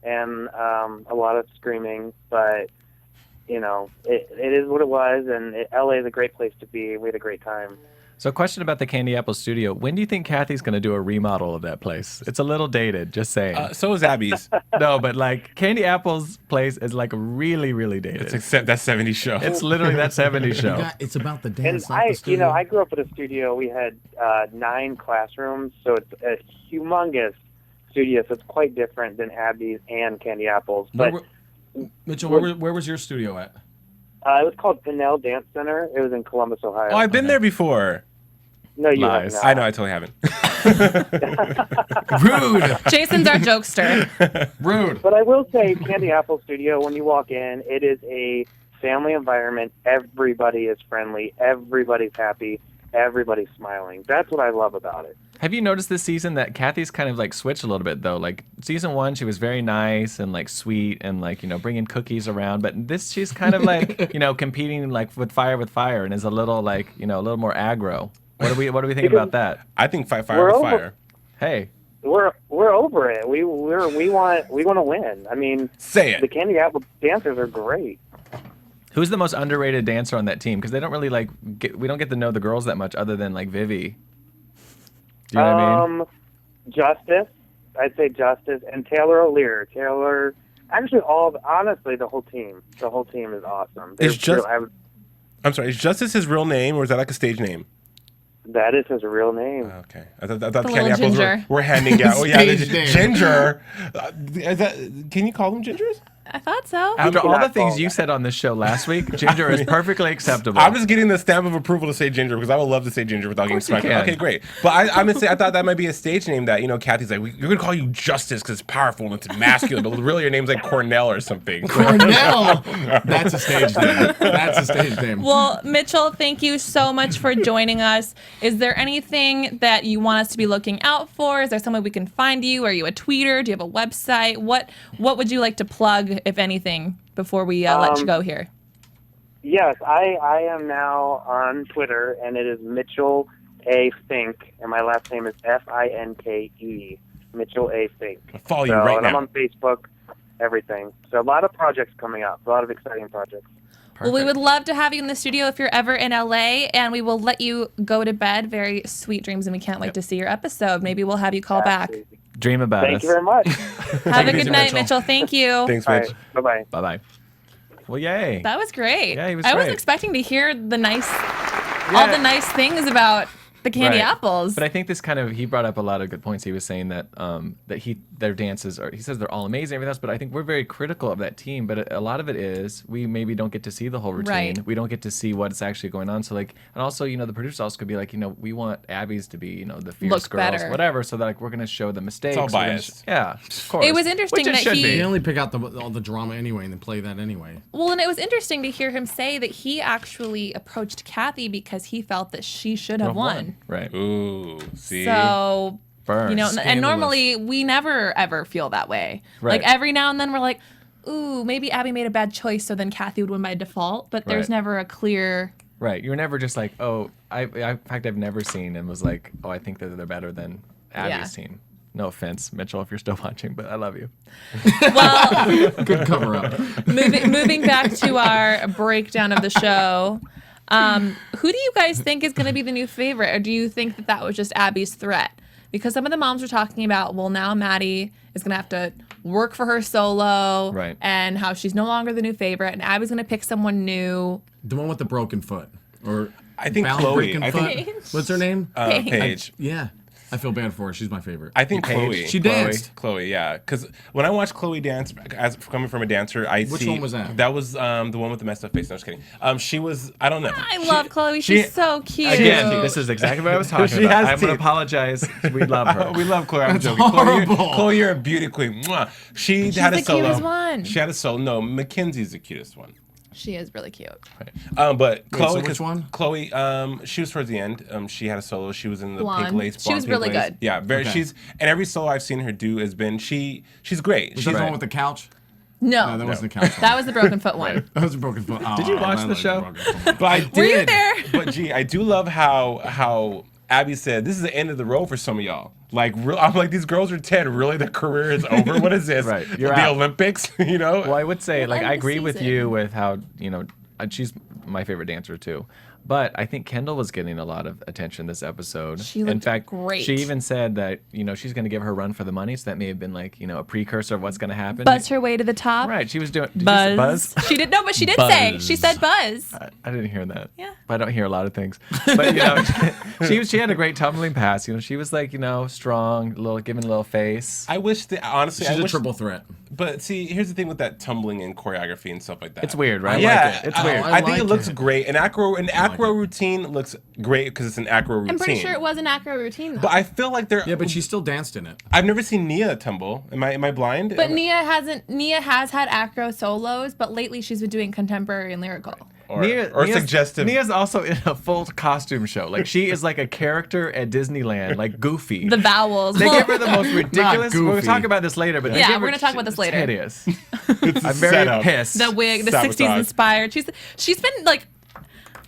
[SPEAKER 7] and a lot of screaming, but you know, it is what it was, and LA is a great place to be. We had a great time.
[SPEAKER 5] So, question about the Candy Apple Studio. When do you think Kathy's going to do a remodel of that place? It's a little dated, just saying.
[SPEAKER 4] So is Abby's.
[SPEAKER 5] No, but like Candy Apple's place is like really, really dated.
[SPEAKER 4] It's except that 70s show.
[SPEAKER 5] It's literally that 70s show.
[SPEAKER 6] It's about the
[SPEAKER 7] And
[SPEAKER 6] dance, not the
[SPEAKER 7] I
[SPEAKER 6] studio.
[SPEAKER 7] grew up at a studio. We had 9 classrooms, so it's a humongous studio. So it's quite different than Abby's and Candy Apple's. But
[SPEAKER 6] Mitchell, where was your studio at?
[SPEAKER 7] it was called Pinnell Dance Center. It was in Columbus, Ohio.
[SPEAKER 4] Oh, I've been there before.
[SPEAKER 7] No, you have
[SPEAKER 5] Lies.
[SPEAKER 7] not.
[SPEAKER 4] I know, I totally haven't.
[SPEAKER 6] Rude.
[SPEAKER 3] Jason's our jokester.
[SPEAKER 6] Rude.
[SPEAKER 7] But I will say, Candy Apple Studio, when you walk in, it is a family environment. Everybody is friendly. Everybody's happy. Everybody's smiling. That's what I love about it.
[SPEAKER 5] Have you noticed this season that Kathy's kind of like switched a little bit though? Like season 1, she was very nice and like sweet and like, you know, bringing cookies around. But this, she's kind of like, you know, competing like with fire and is a little like, you know, a little more aggro. What do we think about that?
[SPEAKER 4] I think fight fire
[SPEAKER 7] We're
[SPEAKER 4] with
[SPEAKER 7] over-
[SPEAKER 4] fire.
[SPEAKER 5] Hey,
[SPEAKER 7] We're over it. We want to win. I mean,
[SPEAKER 4] Say
[SPEAKER 7] the
[SPEAKER 4] it.
[SPEAKER 7] Candy Apple dancers are great.
[SPEAKER 5] who's the most underrated dancer on that team? Because they don't really like, we don't get to know the girls that much other than like Vivi. Do you know what I mean?
[SPEAKER 7] Justice. I'd say Justice and Taylor O'Leary. Taylor. Actually, honestly, the whole team. The whole team is awesome.
[SPEAKER 4] I'm sorry, is Justice his real name or is that like a stage name?
[SPEAKER 7] That is his real name.
[SPEAKER 4] Okay. I thought the
[SPEAKER 3] The
[SPEAKER 4] Candy
[SPEAKER 3] little
[SPEAKER 4] Apples
[SPEAKER 3] ginger.
[SPEAKER 4] were handing out. Oh, yeah,
[SPEAKER 6] Stage name.
[SPEAKER 4] Ginger. Can you call them Gingers?
[SPEAKER 3] I thought so.
[SPEAKER 5] After all the
[SPEAKER 7] cannot
[SPEAKER 5] things
[SPEAKER 7] call
[SPEAKER 5] you
[SPEAKER 7] that.
[SPEAKER 5] said on this show last week, Ginger is perfectly acceptable.
[SPEAKER 4] I'm just getting the stamp of approval to say Ginger because I would love to say Ginger without getting
[SPEAKER 5] course you
[SPEAKER 4] smacked.
[SPEAKER 5] can.
[SPEAKER 4] Okay, great. But I'm gonna say I thought that might be a stage name that Kathy's like you're gonna call you Justice because it's powerful and it's masculine, but really your name's like Cornell or something.
[SPEAKER 6] Cornell. That's a stage name. That's a stage name.
[SPEAKER 3] Well, Mitchell, thank you so much for joining us. Is there anything that you want us to be looking out for? Is there somewhere we can find you? Are you a tweeter? Do you have a website? What would you like to plug, if anything, before we let you go here?
[SPEAKER 7] Yes, I am now on Twitter, and it is Mitchell A. Finke, and my last name is Finke. Mitchell A. Finke.
[SPEAKER 4] I'll follow you right
[SPEAKER 7] and I'm
[SPEAKER 4] now.
[SPEAKER 7] on Facebook, everything. So a lot of projects coming up, a lot of exciting projects.
[SPEAKER 3] Well, we would love to have you in the studio if you're ever in LA, and we will let you go to bed. Very sweet dreams, and we can't wait to see your episode. Maybe we'll have you call back.
[SPEAKER 7] Absolutely.
[SPEAKER 5] Dream about
[SPEAKER 7] Thank
[SPEAKER 5] us.
[SPEAKER 7] you very much.
[SPEAKER 3] Have a good
[SPEAKER 6] easy,
[SPEAKER 3] night,
[SPEAKER 6] Mitchell.
[SPEAKER 3] Mitchell. Thank you.
[SPEAKER 4] Thanks,
[SPEAKER 7] All
[SPEAKER 4] Mitch.
[SPEAKER 7] right, bye-bye.
[SPEAKER 5] Bye-bye. Well, yay.
[SPEAKER 3] That was great.
[SPEAKER 5] Yeah, he was
[SPEAKER 3] I wasn't
[SPEAKER 5] great.
[SPEAKER 3] expecting to hear all the nice things about the candy
[SPEAKER 5] Right.
[SPEAKER 3] apples.
[SPEAKER 5] But I think this kind of, he brought up a lot of good points. He was saying that their dances are, he says they're all amazing, everything else, but I think we're very critical of that team. But a lot of it is we maybe don't get to see the whole routine.
[SPEAKER 3] Right.
[SPEAKER 5] We don't get to see what's actually going on. So like, and also, the producers also could be like, we want Abby's to be, the fierce
[SPEAKER 3] Look
[SPEAKER 5] girls,
[SPEAKER 3] better.
[SPEAKER 5] whatever. So that like, we're going to show the mistakes.
[SPEAKER 4] all
[SPEAKER 5] We're gonna
[SPEAKER 4] biased.
[SPEAKER 5] yeah, of course.
[SPEAKER 3] It was interesting
[SPEAKER 5] Which it
[SPEAKER 3] that
[SPEAKER 5] should
[SPEAKER 3] he-
[SPEAKER 5] be.
[SPEAKER 6] They only pick out all the drama anyway and then play that anyway.
[SPEAKER 3] Well, and it was interesting to hear him say that he actually approached Kathy because he felt that she should have won.
[SPEAKER 5] Right.
[SPEAKER 4] Ooh, see.
[SPEAKER 3] So,
[SPEAKER 5] Burn.
[SPEAKER 3] and
[SPEAKER 6] Scandalous.
[SPEAKER 3] normally we never ever feel that way.
[SPEAKER 5] Right.
[SPEAKER 3] Like every now and then we're like, ooh, maybe Abby made a bad choice, so then Kathy would win by default. But there's
[SPEAKER 5] Right.
[SPEAKER 3] never a clear.
[SPEAKER 5] Right. You're never just like, oh, in fact, I've never seen and was like, oh, I think that they're better than Abby's
[SPEAKER 3] Yeah.
[SPEAKER 5] team. No offense, Mitchell, if you're still watching, but I love you.
[SPEAKER 3] Well,
[SPEAKER 6] Good cover up.
[SPEAKER 3] moving back to our breakdown of the show. Who do you guys think is going to be the new favorite, or do you think that was just Abby's threat? Because some of the moms were talking about, well, now Maddie is going to have to work for her solo,
[SPEAKER 5] Right.
[SPEAKER 3] and how she's no longer the new favorite, and Abby's going to pick someone new.
[SPEAKER 6] The one with the broken foot. Or
[SPEAKER 4] I think
[SPEAKER 6] Bound
[SPEAKER 4] Chloe.
[SPEAKER 6] breaking
[SPEAKER 4] I
[SPEAKER 6] foot.
[SPEAKER 4] think
[SPEAKER 6] What's her name?
[SPEAKER 4] Paige.
[SPEAKER 6] Yeah. I feel bad for her. She's my favorite.
[SPEAKER 4] I think
[SPEAKER 5] Paige.
[SPEAKER 4] Chloe.
[SPEAKER 6] She danced.
[SPEAKER 4] Chloe, yeah. Because when I watch Chloe dance, as coming from a dancer, I
[SPEAKER 6] Which
[SPEAKER 4] see.
[SPEAKER 6] one was that?
[SPEAKER 4] That was the one with the messed up face. No, just kidding. She was. I don't know.
[SPEAKER 3] I love Chloe. She's so cute.
[SPEAKER 5] Again, this is exactly what I was talking
[SPEAKER 4] She
[SPEAKER 5] about.
[SPEAKER 4] has
[SPEAKER 5] I'm going to
[SPEAKER 4] teeth.
[SPEAKER 5] apologize. We love her.
[SPEAKER 4] We love Chloe. I'm
[SPEAKER 6] That's
[SPEAKER 4] joking. Chloe,
[SPEAKER 6] horrible.
[SPEAKER 4] Chloe, you're a beauty queen. Mwah. She had a
[SPEAKER 3] the
[SPEAKER 4] solo.
[SPEAKER 3] cutest one.
[SPEAKER 4] She had a solo. No, Mackenzie's the cutest one.
[SPEAKER 3] She is really cute.
[SPEAKER 4] But
[SPEAKER 6] Wait,
[SPEAKER 4] Chloe,
[SPEAKER 6] so which
[SPEAKER 4] 'cause
[SPEAKER 6] one?
[SPEAKER 4] Chloe, she was towards the end. She had a solo. She was in the
[SPEAKER 3] Blonde.
[SPEAKER 4] pink lace.
[SPEAKER 3] She was
[SPEAKER 4] blonde, pink
[SPEAKER 3] really
[SPEAKER 4] lace.
[SPEAKER 3] good.
[SPEAKER 4] Yeah, very.
[SPEAKER 6] Okay.
[SPEAKER 4] And every solo I've seen her do has been she's great.
[SPEAKER 6] Was
[SPEAKER 4] She's
[SPEAKER 6] that the one with the couch?
[SPEAKER 3] No,
[SPEAKER 6] No, that wasn't the couch. one.
[SPEAKER 3] that was the Broken Foot one.
[SPEAKER 6] That was a broken foot. Oh,
[SPEAKER 5] Did you watch
[SPEAKER 6] I
[SPEAKER 5] the
[SPEAKER 6] like
[SPEAKER 5] show?
[SPEAKER 6] Broken Foot.
[SPEAKER 4] But I did.
[SPEAKER 3] Were you there?
[SPEAKER 4] But gee, I do love how Abby said this is the end of the road for some of y'all. Like, I'm like, these girls are 10. Really, their career is over. What is this?
[SPEAKER 5] Right, you're
[SPEAKER 4] the
[SPEAKER 5] out.
[SPEAKER 4] Olympics. You know.
[SPEAKER 5] Well, I would say, like,
[SPEAKER 3] end
[SPEAKER 5] I
[SPEAKER 3] the
[SPEAKER 5] agree with
[SPEAKER 3] season.
[SPEAKER 5] you with how, she's my favorite dancer too. But I think Kendall was getting a lot of attention this episode.
[SPEAKER 3] She
[SPEAKER 5] In
[SPEAKER 3] looked
[SPEAKER 5] fact,
[SPEAKER 3] great.
[SPEAKER 5] she even said that, she's going to give her run for the money. So that may have been like, a precursor of what's going to happen.
[SPEAKER 3] Buzz her way to the top.
[SPEAKER 5] Right. She was doing did you say
[SPEAKER 3] Buzz.
[SPEAKER 5] Buzz?
[SPEAKER 3] She did no, but she did say. She said Buzz.
[SPEAKER 5] I didn't hear that.
[SPEAKER 3] Yeah.
[SPEAKER 5] I don't hear a lot of things. But she had a great tumbling pass. She was like, strong, giving a little face.
[SPEAKER 4] I wish that honestly,
[SPEAKER 6] She's
[SPEAKER 4] I
[SPEAKER 6] a
[SPEAKER 4] wish,
[SPEAKER 6] triple threat.
[SPEAKER 4] But see, here's the thing with that tumbling and choreography and stuff like that.
[SPEAKER 5] It's weird, right?
[SPEAKER 4] Yeah,
[SPEAKER 5] It's weird.
[SPEAKER 4] I think
[SPEAKER 6] like
[SPEAKER 4] it looks
[SPEAKER 6] it.
[SPEAKER 4] great. An acro routine looks great because it's an acro routine.
[SPEAKER 3] I'm pretty sure it was an acro routine. Though.
[SPEAKER 4] But I feel like
[SPEAKER 6] Yeah, but she still danced in it.
[SPEAKER 4] I've never seen Nia tumble. Am I blind?
[SPEAKER 3] But Nia has had acro solos, but lately she's been doing contemporary and lyrical.
[SPEAKER 4] or
[SPEAKER 5] Nia's
[SPEAKER 4] suggestive.
[SPEAKER 5] Nia's also in a full costume show. Like, she is like a character at Disneyland, like Goofy.
[SPEAKER 3] The vowels.
[SPEAKER 5] They
[SPEAKER 3] Well,
[SPEAKER 5] give her the most ridiculous. We'll
[SPEAKER 6] Goofy.
[SPEAKER 5] talk about this later, but they
[SPEAKER 3] Yeah,
[SPEAKER 5] give
[SPEAKER 3] we're
[SPEAKER 5] her-
[SPEAKER 3] gonna talk about this
[SPEAKER 5] it's
[SPEAKER 3] later.
[SPEAKER 5] Hideous.
[SPEAKER 4] It's a
[SPEAKER 5] I'm very
[SPEAKER 4] setup.
[SPEAKER 5] pissed.
[SPEAKER 3] the wig, the
[SPEAKER 4] Sabotage.
[SPEAKER 3] 60s inspired. She's been like,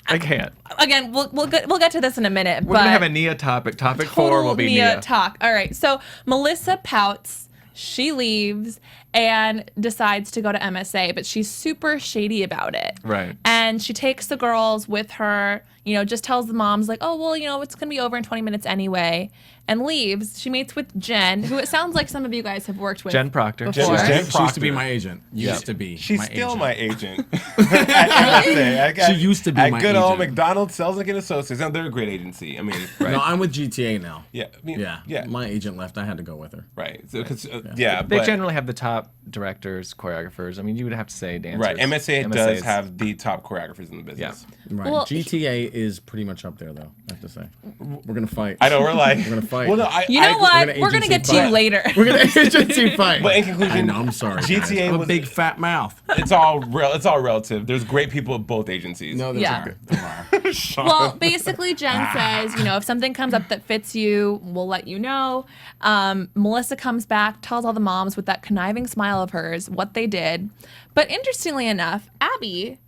[SPEAKER 5] I can't.
[SPEAKER 3] again, we'll get to this in a minute.
[SPEAKER 5] We're
[SPEAKER 3] but
[SPEAKER 5] gonna have a Nia topic. Topic 4 will be
[SPEAKER 3] Nia
[SPEAKER 5] Nia.
[SPEAKER 3] talk. All right. So Melissa pouts. She leaves and decides to go to MSA, but she's super shady about it.
[SPEAKER 5] Right.
[SPEAKER 3] And she takes the girls with her, just tells the moms, like, oh, well, it's going to be over in 20 minutes anyway, and leaves. She meets with Jen, who it sounds like some of you guys have worked with.
[SPEAKER 5] Jen Proctor.
[SPEAKER 3] Before.
[SPEAKER 4] Jen
[SPEAKER 6] She used to be
[SPEAKER 4] Proctor.
[SPEAKER 6] my agent. Used to be.
[SPEAKER 4] She's
[SPEAKER 6] my
[SPEAKER 4] still
[SPEAKER 6] agent.
[SPEAKER 4] my agent. At MSA.
[SPEAKER 6] She used to be
[SPEAKER 4] at
[SPEAKER 6] my
[SPEAKER 4] good old
[SPEAKER 6] agent.
[SPEAKER 4] McDonald's Selznick and Associates. And they're a great agency. I mean,
[SPEAKER 6] No, I'm with GTA now.
[SPEAKER 4] yeah, I mean,
[SPEAKER 6] Yeah.
[SPEAKER 4] yeah,
[SPEAKER 6] My agent left. I had to go with her.
[SPEAKER 4] right. So,
[SPEAKER 5] They
[SPEAKER 4] but
[SPEAKER 5] generally have the top directors, choreographers. I mean, you would have to say dancers.
[SPEAKER 4] right. MSA does
[SPEAKER 5] MSA's
[SPEAKER 4] have the top choreographers in the business.
[SPEAKER 6] Right.
[SPEAKER 3] Well,
[SPEAKER 6] GTA is pretty much up there, though. I have to say. We're gonna fight.
[SPEAKER 4] I know we're like
[SPEAKER 6] We're gonna fight.
[SPEAKER 4] Well, no,
[SPEAKER 3] You know what?
[SPEAKER 6] gonna
[SPEAKER 3] We're going to get
[SPEAKER 6] agency
[SPEAKER 3] to you
[SPEAKER 6] fight.
[SPEAKER 3] later.
[SPEAKER 6] We're gonna agency fight.
[SPEAKER 4] But in conclusion,
[SPEAKER 6] I know, I'm sorry.
[SPEAKER 4] GTA
[SPEAKER 6] guys. I have a
[SPEAKER 4] was-
[SPEAKER 6] big fat mouth.
[SPEAKER 4] It's all real. It's all relative. There's great people at both agencies.
[SPEAKER 6] No, there's
[SPEAKER 3] Yeah.
[SPEAKER 6] not. There are.
[SPEAKER 3] Well, basically, Jen says, if something comes up that fits you, we'll let you know. Melissa comes back, tells all the moms with that conniving smile of hers what they did. But interestingly enough, Abby,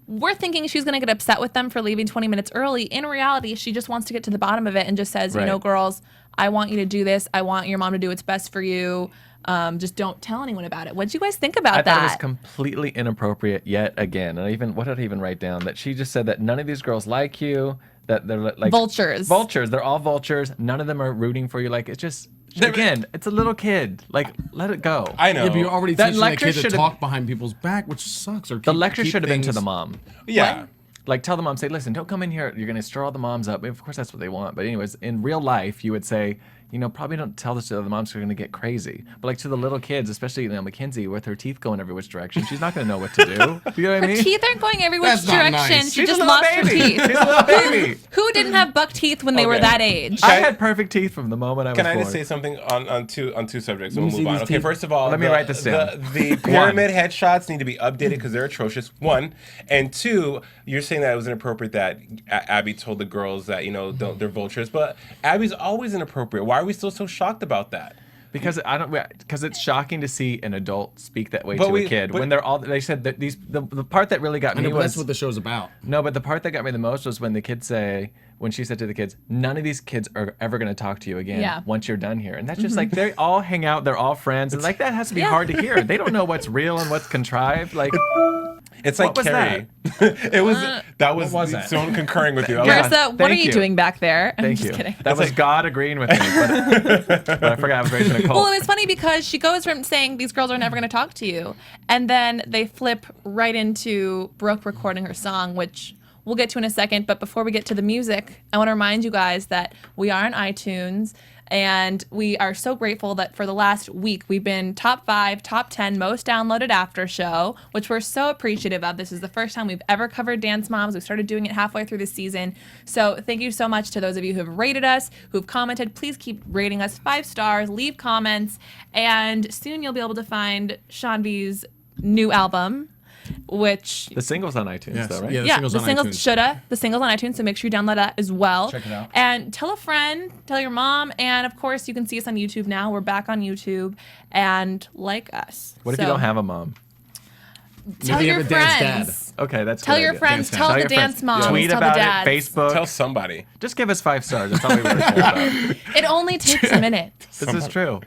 [SPEAKER 3] we're thinking she's going to get upset with them for leaving 20 minutes early. In reality, she just wants to get to the bottom of it and just says,
[SPEAKER 5] Right.
[SPEAKER 3] girls, I want you to do this. I want your mom to do what's best for you. Just don't tell anyone about it. What did you guys think about
[SPEAKER 5] I
[SPEAKER 3] that?
[SPEAKER 5] thought it was completely inappropriate yet again. And what did I even write down? That she just said that none of these girls like you. That they're like
[SPEAKER 3] Vultures.
[SPEAKER 5] Vultures. They're all vultures. None of them are rooting for you. Like, it's just again, it's a little kid. Like, let it go.
[SPEAKER 4] I know.
[SPEAKER 6] Yeah, but you're already
[SPEAKER 5] That
[SPEAKER 6] teaching that
[SPEAKER 5] lecture
[SPEAKER 6] kid to
[SPEAKER 5] should've-
[SPEAKER 6] talk behind people's back, which sucks. Or
[SPEAKER 5] The lecture should have been to the
[SPEAKER 6] mom.
[SPEAKER 5] mom.
[SPEAKER 4] Yeah.
[SPEAKER 5] Like, tell the mom, say, listen, don't come in here. You're going to stir all the moms up. Of course, that's what they want. But anyways, in real life, you would say, probably don't tell this to the other moms who are going to get crazy. But like to the little kids, especially Mackenzie, with her teeth going every which direction, she's not going to know what to do. You know what I
[SPEAKER 3] Her
[SPEAKER 5] mean?
[SPEAKER 3] teeth aren't going every which
[SPEAKER 6] That's not
[SPEAKER 3] direction.
[SPEAKER 6] nice.
[SPEAKER 3] She
[SPEAKER 5] She's
[SPEAKER 3] just
[SPEAKER 5] a little
[SPEAKER 3] lost her
[SPEAKER 5] baby.
[SPEAKER 3] teeth.
[SPEAKER 5] She's a little baby.
[SPEAKER 3] Who didn't have buck teeth when they were
[SPEAKER 4] Okay.
[SPEAKER 3] that age?
[SPEAKER 5] I had perfect teeth from the moment I was
[SPEAKER 4] Can I
[SPEAKER 5] born.
[SPEAKER 4] just say something on two subjects and
[SPEAKER 6] me
[SPEAKER 4] we'll
[SPEAKER 6] see
[SPEAKER 4] move on?
[SPEAKER 6] these
[SPEAKER 4] Okay,
[SPEAKER 6] teeth.
[SPEAKER 4] first of all,
[SPEAKER 5] Let me write this down.
[SPEAKER 4] The pyramid headshots need to be updated because they're atrocious. One, and two, you're saying that it was inappropriate that Abby told the girls that they're vultures, but Abby's always inappropriate. Why are we still so shocked about that?
[SPEAKER 5] Because it's shocking to see an adult speak that way
[SPEAKER 4] But
[SPEAKER 5] to
[SPEAKER 4] we-
[SPEAKER 5] a kid
[SPEAKER 4] but-
[SPEAKER 5] when they said that the part that really got
[SPEAKER 6] I
[SPEAKER 5] me
[SPEAKER 6] know, but
[SPEAKER 5] was
[SPEAKER 6] that's what the show's about.
[SPEAKER 5] no, but the part that got me the most was when she said to the kids, none of these kids are ever going to talk to you again
[SPEAKER 3] Yeah.
[SPEAKER 5] once you're done here. And that's just like, they all hang out, they're all friends. And like, that has to be hard to hear. They don't know what's real and what's contrived. Like,
[SPEAKER 4] It's like
[SPEAKER 5] What was
[SPEAKER 4] Carrie. It was that was
[SPEAKER 6] What was that?
[SPEAKER 4] someone concurring with you. I was
[SPEAKER 5] Yeah.
[SPEAKER 4] like,
[SPEAKER 3] Marissa, what
[SPEAKER 5] Thank
[SPEAKER 3] are you
[SPEAKER 5] you.
[SPEAKER 3] doing back there? I'm
[SPEAKER 5] thank
[SPEAKER 3] just
[SPEAKER 5] you.
[SPEAKER 3] kidding.
[SPEAKER 5] That was God agreeing with me. But I forgot I was raised in a cult.
[SPEAKER 3] Well, it's funny because she goes from saying these girls are never going to talk to you, and then they flip right into Brooke recording her song, which we'll get to in a second. But before we get to the music, I want to remind you guys that we are on iTunes. And we are so grateful that for the last week, we've been top 5, top 10 most downloaded after show, which we're so appreciative of. This is the first time we've ever covered Dance Moms. We started doing it halfway through the season. So thank you so much to those of you who have rated us, who've commented. Please keep rating us 5 stars, leave comments, and soon you'll be able to find Shawn B's new album. which
[SPEAKER 5] The single's on iTunes,
[SPEAKER 6] Yes.
[SPEAKER 5] though, right?
[SPEAKER 6] Yeah, the
[SPEAKER 3] yeah,
[SPEAKER 6] single's
[SPEAKER 3] the
[SPEAKER 6] on
[SPEAKER 3] single's
[SPEAKER 6] iTunes.
[SPEAKER 3] the single's on iTunes, so make sure you download that as well.
[SPEAKER 5] Check it out.
[SPEAKER 3] And tell a friend, tell your mom, and of course you can see us on YouTube now. We're back on YouTube, and like us.
[SPEAKER 5] What if you don't have a mom?
[SPEAKER 3] Tell
[SPEAKER 6] Maybe you
[SPEAKER 3] your
[SPEAKER 6] have a dance dad.
[SPEAKER 3] friends.
[SPEAKER 5] Okay, that's a
[SPEAKER 3] Tell
[SPEAKER 5] good
[SPEAKER 3] your
[SPEAKER 5] idea.
[SPEAKER 3] friends.
[SPEAKER 6] Dance
[SPEAKER 3] Tell
[SPEAKER 6] dad.
[SPEAKER 3] the
[SPEAKER 5] your
[SPEAKER 3] dance
[SPEAKER 5] friends.
[SPEAKER 3] moms.
[SPEAKER 5] Tweet
[SPEAKER 3] tell
[SPEAKER 5] about
[SPEAKER 3] the dads.
[SPEAKER 5] it. Facebook.
[SPEAKER 4] Tell somebody.
[SPEAKER 5] Just give us 5 stars. That's all we really care about.
[SPEAKER 3] It only takes a minute.
[SPEAKER 5] This is true.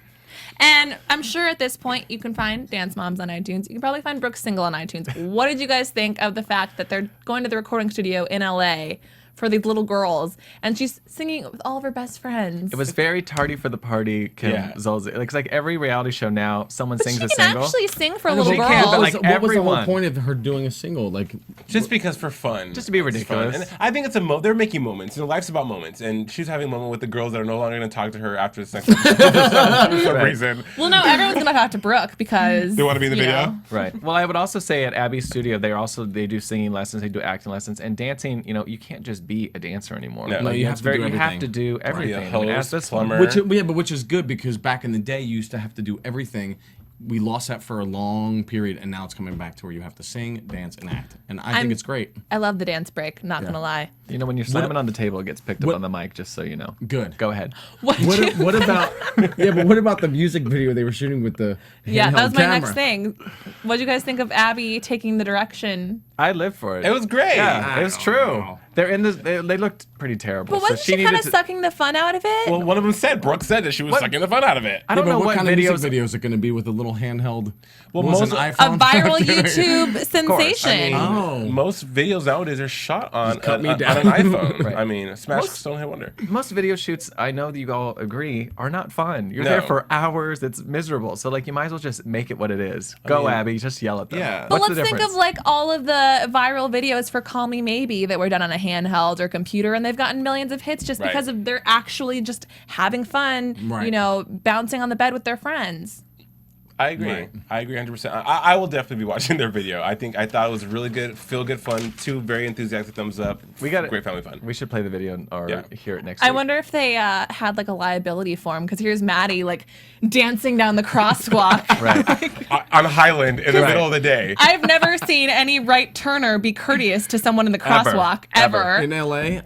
[SPEAKER 3] And I'm sure at this point you can find Dance Moms on iTunes. You can probably find Brooke's single on iTunes. What did you guys think of the fact that they're going to the recording studio in LA for these little girls, and she's singing with all of her best friends?
[SPEAKER 5] It was very tardy for the party, Kim
[SPEAKER 4] Yeah.
[SPEAKER 5] Zolciak. Like, it's like every reality show now, someone
[SPEAKER 3] But
[SPEAKER 5] sings
[SPEAKER 3] she
[SPEAKER 5] a
[SPEAKER 3] can
[SPEAKER 5] single.
[SPEAKER 3] actually sing for
[SPEAKER 6] I know,
[SPEAKER 3] little
[SPEAKER 5] She
[SPEAKER 3] girls.
[SPEAKER 5] can, but,
[SPEAKER 6] What
[SPEAKER 5] like,
[SPEAKER 6] was the whole
[SPEAKER 5] everyone.
[SPEAKER 6] point of her doing a single? Like,
[SPEAKER 4] Just because for fun.
[SPEAKER 5] Just to be
[SPEAKER 4] It's
[SPEAKER 5] ridiculous.
[SPEAKER 4] fun. And I think it's they're making moments. You know, life's about moments. And she's having a moment with the girls that are no longer going to talk to her after the sex for some reason.
[SPEAKER 3] Well, no, everyone's gonna talk to Brooke because
[SPEAKER 4] They wanna be in the
[SPEAKER 3] you
[SPEAKER 4] video?
[SPEAKER 3] know.
[SPEAKER 5] Right. Well, I would also say at Abby's studio, they do singing lessons, they do acting lessons, and dancing. You know, you can't just be a dancer anymore.
[SPEAKER 4] No.
[SPEAKER 5] Like,
[SPEAKER 4] No,
[SPEAKER 6] you
[SPEAKER 5] it's
[SPEAKER 6] have to do
[SPEAKER 5] you have
[SPEAKER 6] everything.
[SPEAKER 5] to do everything.
[SPEAKER 4] Be a
[SPEAKER 5] I mean,
[SPEAKER 4] host,
[SPEAKER 5] ask this
[SPEAKER 4] plumber.
[SPEAKER 5] one.
[SPEAKER 6] which is good because back in the day you used to have to do everything. We lost that for a long period, and now it's coming back to where you have to sing, dance, and act. And I think it's great.
[SPEAKER 3] I love the dance break. Not gonna lie.
[SPEAKER 5] You know, when you're slamming on the table, it gets picked up on the mic. Just so you know.
[SPEAKER 6] Good.
[SPEAKER 5] Go ahead.
[SPEAKER 6] What about but what about the music video they were shooting with the
[SPEAKER 3] Yeah, that
[SPEAKER 6] handheld
[SPEAKER 3] was my
[SPEAKER 6] camera?
[SPEAKER 3] next thing. What do you guys think of Abby taking the direction?
[SPEAKER 5] I live for it.
[SPEAKER 4] It was great.
[SPEAKER 5] Yeah, it was
[SPEAKER 6] I
[SPEAKER 5] true.
[SPEAKER 6] don't know.
[SPEAKER 5] They're in this. They looked pretty terrible.
[SPEAKER 3] But wasn't
[SPEAKER 5] so
[SPEAKER 3] she kind
[SPEAKER 5] needed
[SPEAKER 3] of
[SPEAKER 5] to-
[SPEAKER 3] sucking the fun out of it?
[SPEAKER 4] Well, one of them said, Brooke said that she was sucking the fun out of it.
[SPEAKER 5] I don't
[SPEAKER 6] Yeah,
[SPEAKER 5] know
[SPEAKER 6] but
[SPEAKER 5] what
[SPEAKER 6] kind of
[SPEAKER 5] videos.
[SPEAKER 6] music video is it going to be with a little handheld?
[SPEAKER 4] Well,
[SPEAKER 6] what was
[SPEAKER 4] most-
[SPEAKER 6] an
[SPEAKER 3] A
[SPEAKER 6] iPhone?
[SPEAKER 3] viral YouTube sensation.
[SPEAKER 6] Oh.
[SPEAKER 4] Most videos nowadays are shot on,
[SPEAKER 6] cut me
[SPEAKER 4] on
[SPEAKER 6] down.
[SPEAKER 4] an iPhone.
[SPEAKER 5] Right.
[SPEAKER 4] I mean, Smash Stone Hit Wonder.
[SPEAKER 5] Most video shoots, I know that you all agree, are not fun. You're
[SPEAKER 4] No.
[SPEAKER 5] there for hours. It's miserable. So like, you might as well just make it what it is. Go,
[SPEAKER 4] mean,
[SPEAKER 5] Abby. Just yell at them.
[SPEAKER 4] yeah.
[SPEAKER 3] But
[SPEAKER 5] What's the
[SPEAKER 3] let's think
[SPEAKER 5] difference?
[SPEAKER 3] of like all of the viral videos for Call Me Maybe that were done on a handheld or computer, and they've gotten millions of hits just
[SPEAKER 4] Right.
[SPEAKER 3] because of they're actually just having fun,
[SPEAKER 6] Right.
[SPEAKER 3] you know, bouncing on the bed with their friends.
[SPEAKER 4] I agree.
[SPEAKER 6] Right.
[SPEAKER 4] I agree 100%. I will definitely be watching their video. I thought it was really good, feel good fun. 2 very enthusiastic thumbs up.
[SPEAKER 5] We got it.
[SPEAKER 4] Great family fun.
[SPEAKER 5] We should play the video or
[SPEAKER 4] Yeah.
[SPEAKER 5] hear it next
[SPEAKER 3] I
[SPEAKER 5] week.
[SPEAKER 3] wonder if they had like a liability form, because here's Maddie like dancing down the crosswalk.
[SPEAKER 5] Right.
[SPEAKER 4] On Highland in the
[SPEAKER 5] Right.
[SPEAKER 4] middle of the day.
[SPEAKER 3] I've never seen any right turner be courteous to someone in the crosswalk ever.
[SPEAKER 6] In LA?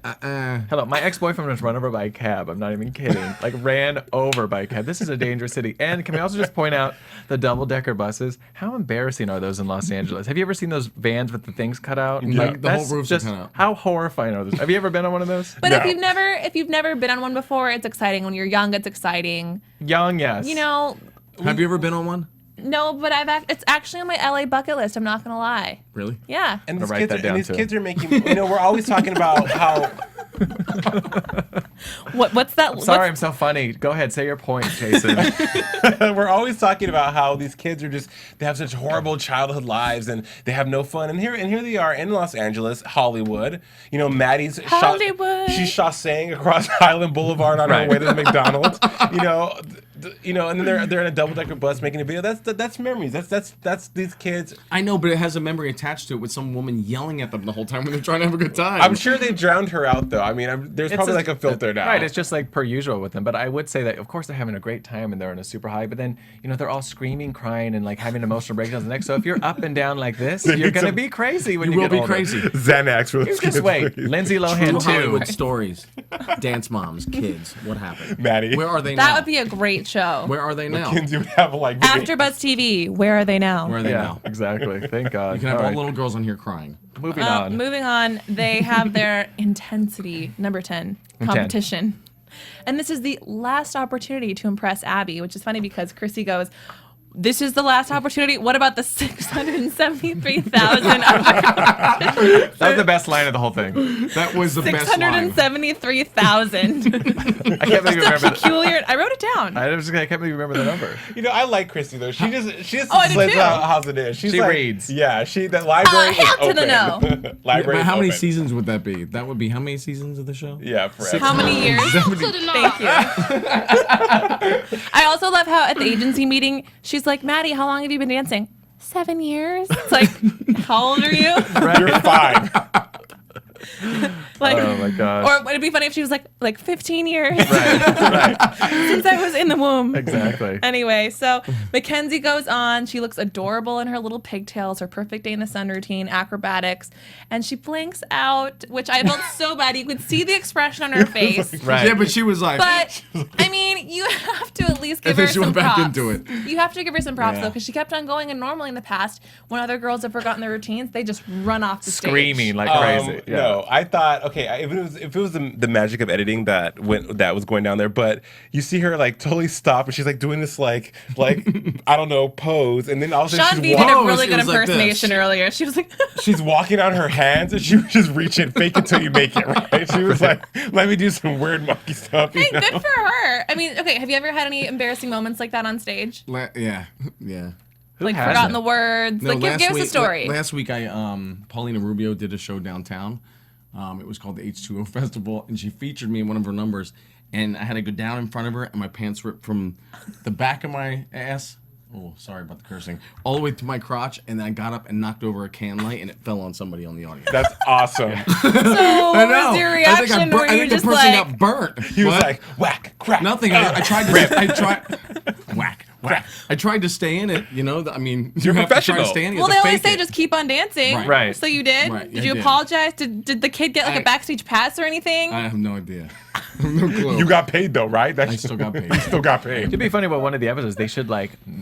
[SPEAKER 5] Hello, my ex-boyfriend was run over by a cab. I'm not even kidding. Like, ran over by a cab. This is a dangerous city. And can we also just point out the double-decker buses? How embarrassing are those in Los Angeles? Have you ever seen those vans with the things cut out?
[SPEAKER 6] Yeah,
[SPEAKER 5] Like,
[SPEAKER 6] the whole
[SPEAKER 5] that's
[SPEAKER 6] roofs are
[SPEAKER 5] just
[SPEAKER 6] cut out.
[SPEAKER 5] how horrifying are those? Have you ever been on one of those?
[SPEAKER 3] But
[SPEAKER 4] No.
[SPEAKER 3] if you've never been on one before, it's exciting. When you're young, it's exciting.
[SPEAKER 5] Young, yes.
[SPEAKER 3] You know,
[SPEAKER 6] Have you ever been on one?
[SPEAKER 3] no, but it's actually on my LA bucket list. I'm not gonna lie.
[SPEAKER 6] Really?
[SPEAKER 3] Yeah.
[SPEAKER 4] And
[SPEAKER 5] I'll
[SPEAKER 4] these,
[SPEAKER 5] write
[SPEAKER 4] kids
[SPEAKER 5] that
[SPEAKER 4] are,
[SPEAKER 5] down,
[SPEAKER 4] and these
[SPEAKER 5] too.
[SPEAKER 4] kids are making, you know, we're always talking about how,
[SPEAKER 3] What's that?
[SPEAKER 5] Sorry, I'm so funny. Go ahead, say your point, Jason.
[SPEAKER 4] we're always talking about how these kids are just, they have such horrible childhood lives and they have no fun. And here they are in Los Angeles, Hollywood. You know, Maddie's
[SPEAKER 3] Hollywood.
[SPEAKER 4] she's chassing across Highland Boulevard on her
[SPEAKER 5] Right.
[SPEAKER 4] way to the McDonald's. And then they're in a double-decker bus making a video. That's memories. That's these kids.
[SPEAKER 6] I know, but it has a memory attached to it with some woman yelling at them the whole time when they're trying to have a good time.
[SPEAKER 4] I'm sure they drowned her out though. I mean, there's
[SPEAKER 5] It's
[SPEAKER 4] probably
[SPEAKER 5] a-
[SPEAKER 4] like a filter now.
[SPEAKER 5] Right, it's just like per usual with them. But I would say that, of course, they're having a great time and they're in a super high. But then, you know, they're all screaming, crying, and like having emotional breakdowns the next. So if you're up and down like this, you're
[SPEAKER 4] need
[SPEAKER 5] gonna
[SPEAKER 4] some-
[SPEAKER 5] be crazy when
[SPEAKER 6] You
[SPEAKER 5] you
[SPEAKER 6] will
[SPEAKER 5] get
[SPEAKER 6] be
[SPEAKER 5] older.
[SPEAKER 6] crazy.
[SPEAKER 4] Xanax for those kids.
[SPEAKER 5] Just wait,
[SPEAKER 4] please.
[SPEAKER 5] Lindsay
[SPEAKER 6] True
[SPEAKER 5] Lohan too.
[SPEAKER 6] Hollywood stories. Dance moms, kids. What happened?
[SPEAKER 4] Maddie.
[SPEAKER 6] Where are they now?
[SPEAKER 3] That would be a great show.
[SPEAKER 6] Where are they now?
[SPEAKER 4] Kids would have like
[SPEAKER 3] AfterBuzz TV. Where are they now?
[SPEAKER 6] Where are they
[SPEAKER 5] Yeah,
[SPEAKER 6] now?
[SPEAKER 5] exactly. Thank God.
[SPEAKER 6] You can have all
[SPEAKER 5] right.
[SPEAKER 6] little girls on here crying.
[SPEAKER 5] Moving on.
[SPEAKER 3] Moving on, they have their intensity number 10 competition. And this is the last opportunity to impress Abby, which is funny because Chrissy goes, "This is the last opportunity. What about the 673,000
[SPEAKER 5] That was the best line of the whole thing.
[SPEAKER 6] That was the best line.
[SPEAKER 3] 673,000.
[SPEAKER 5] I can't believe you remember that.
[SPEAKER 3] Peculiar. I wrote it down.
[SPEAKER 5] I can't believe you remember the number.
[SPEAKER 4] You know, I like Christy though. She just
[SPEAKER 3] Oh, I do
[SPEAKER 4] says
[SPEAKER 3] too.
[SPEAKER 4] how's it is. She's
[SPEAKER 5] She
[SPEAKER 4] like,
[SPEAKER 5] reads.
[SPEAKER 4] Yeah, that library is
[SPEAKER 3] Hell to
[SPEAKER 4] open.
[SPEAKER 3] the no.
[SPEAKER 4] Library
[SPEAKER 6] But
[SPEAKER 4] is
[SPEAKER 6] how many
[SPEAKER 4] open.
[SPEAKER 6] seasons would that be? That would be how many seasons of the show?
[SPEAKER 4] Yeah, forever.
[SPEAKER 3] How many years? Thank you. I also love how at the agency meeting, she's like, "Maddie, how long have you been dancing?" 7 years. It's like, how old are you?
[SPEAKER 4] You're 5.
[SPEAKER 3] Like,
[SPEAKER 5] Oh my gosh.
[SPEAKER 3] or it'd be funny if she was like 15 years
[SPEAKER 5] right.
[SPEAKER 3] since I was in the womb.
[SPEAKER 5] Exactly.
[SPEAKER 3] Anyway, so Mackenzie goes on. She looks adorable in her little pigtails, her perfect day in the sun routine, acrobatics, and she blinks out, which I felt so bad. You could see the expression on her face.
[SPEAKER 5] Right.
[SPEAKER 6] Yeah, but she was like,
[SPEAKER 3] But I mean, you have to at least give
[SPEAKER 6] then
[SPEAKER 3] her
[SPEAKER 6] she
[SPEAKER 3] some
[SPEAKER 6] went back
[SPEAKER 3] props.
[SPEAKER 6] into it.
[SPEAKER 3] You have to give her some props
[SPEAKER 6] Yeah.
[SPEAKER 3] though, because she kept on going. And normally in the past, when other girls have forgotten their routines, they just run off the stage.
[SPEAKER 5] Screaming like crazy. Yeah.
[SPEAKER 4] No, I thought if it was the magic of editing that was going down there, but you see her like totally stop and she's like doing this like I don't know pose, and then all of a
[SPEAKER 3] Sean
[SPEAKER 4] sudden
[SPEAKER 3] B
[SPEAKER 4] she's
[SPEAKER 3] did a
[SPEAKER 6] Whoa,
[SPEAKER 3] really
[SPEAKER 6] it
[SPEAKER 3] good
[SPEAKER 6] was like
[SPEAKER 3] impersonation
[SPEAKER 6] this.
[SPEAKER 3] earlier. She was like,
[SPEAKER 4] she's walking on her hands and she was just reaching, fake until you make it, right? She was like, let me do some weird monkey stuff.
[SPEAKER 3] "Hey, good for her." I mean, okay, have you ever had any embarrassing moments like that on stage?
[SPEAKER 6] yeah.
[SPEAKER 3] Like
[SPEAKER 5] hasn't?
[SPEAKER 3] forgotten the words?
[SPEAKER 6] No,
[SPEAKER 3] Like give us a story.
[SPEAKER 6] Last week, Paulina Rubio did a show downtown. It was called the H2O Festival, and she featured me in one of her numbers. And I had to go down in front of her, and my pants ripped from the back of my ass. Oh, sorry about the cursing. All the way to my crotch, and then I got up and knocked over a can light, and it fell on somebody on the audience.
[SPEAKER 4] That's awesome.
[SPEAKER 3] So what was your reaction? Were
[SPEAKER 6] I
[SPEAKER 3] you
[SPEAKER 6] think the
[SPEAKER 3] just
[SPEAKER 6] person
[SPEAKER 3] like,
[SPEAKER 6] got burnt.
[SPEAKER 4] He was like, whack, crack.
[SPEAKER 6] Nothing. I tried to. Whack. I tried to stay in it. You know. I mean, you have to try
[SPEAKER 4] professional.
[SPEAKER 6] to stay in it. You
[SPEAKER 3] well, they
[SPEAKER 6] have to
[SPEAKER 3] always
[SPEAKER 6] fake
[SPEAKER 3] say
[SPEAKER 6] it.
[SPEAKER 3] just keep on dancing.
[SPEAKER 6] Right.
[SPEAKER 3] So you did?
[SPEAKER 6] Right,
[SPEAKER 3] Did
[SPEAKER 6] I
[SPEAKER 3] you
[SPEAKER 6] did.
[SPEAKER 3] apologize? Did the kid get like
[SPEAKER 6] I-
[SPEAKER 3] a backstage pass or anything?
[SPEAKER 6] I have no idea. No clue.
[SPEAKER 4] You got paid though, right?
[SPEAKER 6] I still got paid.
[SPEAKER 4] You still got paid.
[SPEAKER 5] It'd be funny about one of the episodes.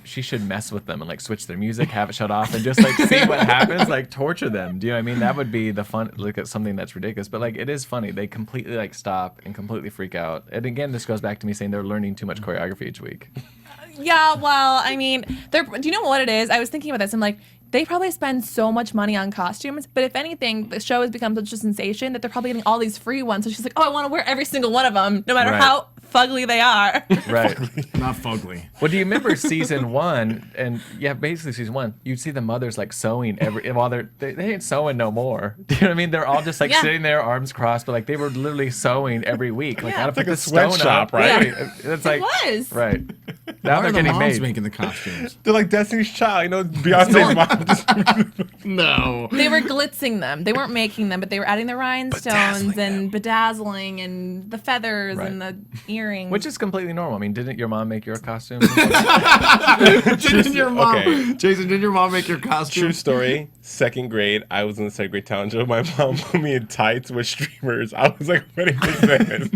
[SPEAKER 5] She should mess with them and like switch their music, have it shut off, and just like see what happens, like torture them. Do you know what I mean? That would be the fun. Look at something that's ridiculous, but like it is funny. They completely like stop and completely freak out. And again, this goes back to me saying they're learning too much choreography each week.
[SPEAKER 3] Yeah, well, I mean, do you know what it is? I was thinking about this. I'm like, they probably spend so much money on costumes, but if anything, the show has become such a sensation that they're probably getting all these free ones. So she's like, oh, I want to wear every single one of them, no matter
[SPEAKER 5] Right.
[SPEAKER 3] how fugly they are.
[SPEAKER 5] Right.
[SPEAKER 6] Not fugly.
[SPEAKER 5] Well, do you remember season 1? And yeah, basically season 1, you'd see the mothers like sewing while they ain't sewing no more. Do you know what I mean? They're all just like
[SPEAKER 3] Yeah.
[SPEAKER 5] sitting there, arms crossed, but like they were literally sewing every week. Like,
[SPEAKER 3] Yeah.
[SPEAKER 5] how to
[SPEAKER 3] It's
[SPEAKER 5] put
[SPEAKER 4] like a
[SPEAKER 5] the stone
[SPEAKER 4] sweatshop,
[SPEAKER 5] up.
[SPEAKER 4] right?
[SPEAKER 5] It's like
[SPEAKER 3] was.
[SPEAKER 5] right. Now
[SPEAKER 6] Why
[SPEAKER 5] they're
[SPEAKER 6] are the
[SPEAKER 5] getting
[SPEAKER 6] moms
[SPEAKER 5] made.
[SPEAKER 6] making the costumes?
[SPEAKER 4] They're like Destiny's Child, you know, Beyonce's mom. Just,
[SPEAKER 6] No.
[SPEAKER 3] They were glitzing them. They weren't making them, but they were adding the rhinestones and bedazzling and the feathers
[SPEAKER 5] Right.
[SPEAKER 3] and the earrings.
[SPEAKER 5] Which is completely normal. I mean, didn't your mom make your costume?
[SPEAKER 6] Didn't your mom,
[SPEAKER 4] okay.
[SPEAKER 6] Jason? Did your mom make your costume?
[SPEAKER 4] True story. 2nd grade, I was in the 2nd grade talent show. My mom put me in tights with streamers. I was like, what is this?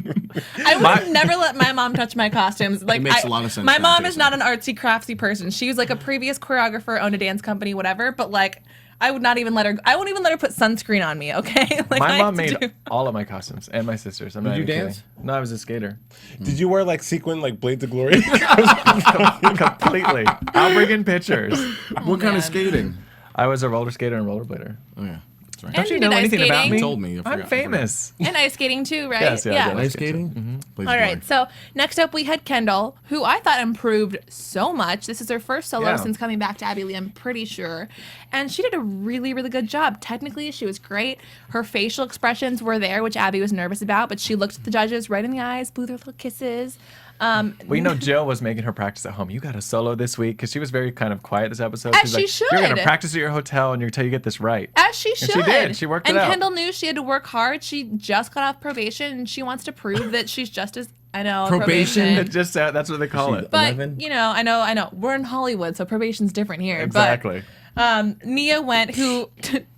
[SPEAKER 3] I would have never let my mom touch my costumes. Like,
[SPEAKER 6] makes a lot of sense
[SPEAKER 3] My
[SPEAKER 6] now,
[SPEAKER 3] mom is
[SPEAKER 6] Jason.
[SPEAKER 3] not an artsy craftsy person. She was like a previous choreographer, owned a dance company, whatever. But like, I would not even let her. I won't even let her put sunscreen on me. Okay. Like,
[SPEAKER 5] My
[SPEAKER 3] I
[SPEAKER 5] mom
[SPEAKER 3] have to
[SPEAKER 5] made all of my costumes and my sisters. I'm not
[SPEAKER 6] you
[SPEAKER 5] even kidding.
[SPEAKER 6] dance?
[SPEAKER 5] No, I was a skater.
[SPEAKER 4] Did you wear like sequin, like Blades of Glory?
[SPEAKER 5] Completely. I'll bring in pictures.
[SPEAKER 6] What kind
[SPEAKER 3] man.
[SPEAKER 6] of skating?
[SPEAKER 5] I was a roller skater and rollerblader.
[SPEAKER 6] Oh yeah, that's right.
[SPEAKER 3] And
[SPEAKER 5] Don't you
[SPEAKER 3] you
[SPEAKER 5] know
[SPEAKER 3] did ice
[SPEAKER 5] anything about
[SPEAKER 3] skating?
[SPEAKER 5] me?
[SPEAKER 6] You told me. I forgot-
[SPEAKER 5] I'm famous.
[SPEAKER 3] And ice skating too, right?
[SPEAKER 5] Yes, yeah, I did.
[SPEAKER 6] Ice skating. Please
[SPEAKER 3] All
[SPEAKER 6] go.
[SPEAKER 3] right, so next up we had Kendall, who I thought improved so much. This is her first solo
[SPEAKER 5] Yeah.
[SPEAKER 3] since coming back to Abbey Lee, I'm pretty sure. And she did a really, really good job. Technically, she was great. Her facial expressions were there, which Abby was nervous about, but she looked at the judges right in the eyes, blew their little kisses.
[SPEAKER 5] Well, you know, Jill was making her practice at home. You got a solo this week because she was very kind of quiet this episode.
[SPEAKER 3] As
[SPEAKER 5] She's
[SPEAKER 3] she
[SPEAKER 5] like,
[SPEAKER 3] should.
[SPEAKER 5] You're going to practice at your hotel and until you get this right.
[SPEAKER 3] As she
[SPEAKER 5] And
[SPEAKER 3] should.
[SPEAKER 5] she did. She worked it
[SPEAKER 3] and
[SPEAKER 5] out.
[SPEAKER 3] Kendall knew she had to work hard. She just got off probation, and she wants to prove that she's just as, I know,
[SPEAKER 6] Probation?
[SPEAKER 5] It just that's what they call it.
[SPEAKER 3] But
[SPEAKER 6] 11?
[SPEAKER 3] you know, I know. We're in Hollywood, so probation's different here.
[SPEAKER 5] Exactly.
[SPEAKER 3] But Nia went, who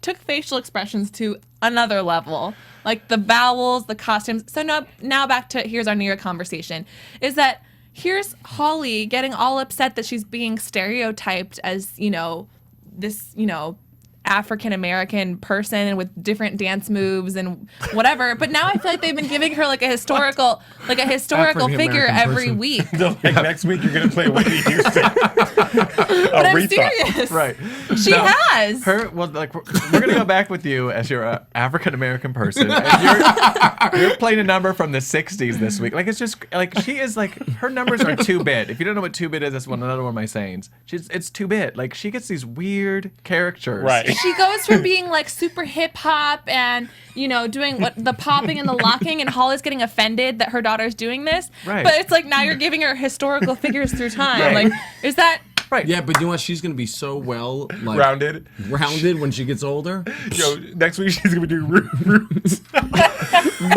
[SPEAKER 3] took facial expressions to another level, like the vowels, the costumes. So now back to here's our Nia conversation. Is that here's Holly getting all upset that she's being stereotyped as this African American person with different dance moves and whatever. But now I feel like they've been giving her like a historical figure
[SPEAKER 6] African-American
[SPEAKER 3] every
[SPEAKER 6] person.
[SPEAKER 3] week.
[SPEAKER 4] Like next week you're gonna play Whitney Houston.
[SPEAKER 3] But I'm serious.
[SPEAKER 5] Right.
[SPEAKER 3] She has.
[SPEAKER 5] We're gonna go back with you as your African American person. And you're playing a number from the '60s this week. Like it's just like she is like her numbers are 2-bit. If you don't know what 2-bit is, that's another one of my sayings. It's 2-bit. Like she gets these weird characters.
[SPEAKER 4] Right.
[SPEAKER 3] She goes from being like super hip hop and doing the popping and the locking, and Holly's getting offended that her daughter's doing this.
[SPEAKER 5] Right.
[SPEAKER 3] But it's like now you're giving her historical figures through time.
[SPEAKER 5] Right.
[SPEAKER 3] Like, is that
[SPEAKER 5] Right.
[SPEAKER 6] Yeah, but you know what? She's gonna be so well like
[SPEAKER 4] Rounded.
[SPEAKER 6] when she gets older.
[SPEAKER 4] Yo, next week she's gonna be doing roots.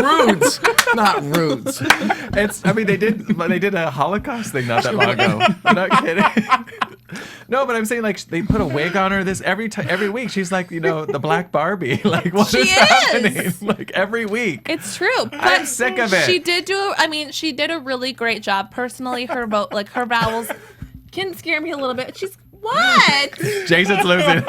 [SPEAKER 6] Roots, not roots.
[SPEAKER 5] I mean, they did a Holocaust thing not that long ago. I'm not kidding. No, but I'm saying like they put a wig on her every week. She's like, the Black Barbie. Like what is happening? Like every week.
[SPEAKER 3] It's true. But
[SPEAKER 5] I'm sick of it.
[SPEAKER 3] She did she did a really great job. Personally, her vowels can scare me a little bit. She's what?
[SPEAKER 5] Jason's losing it.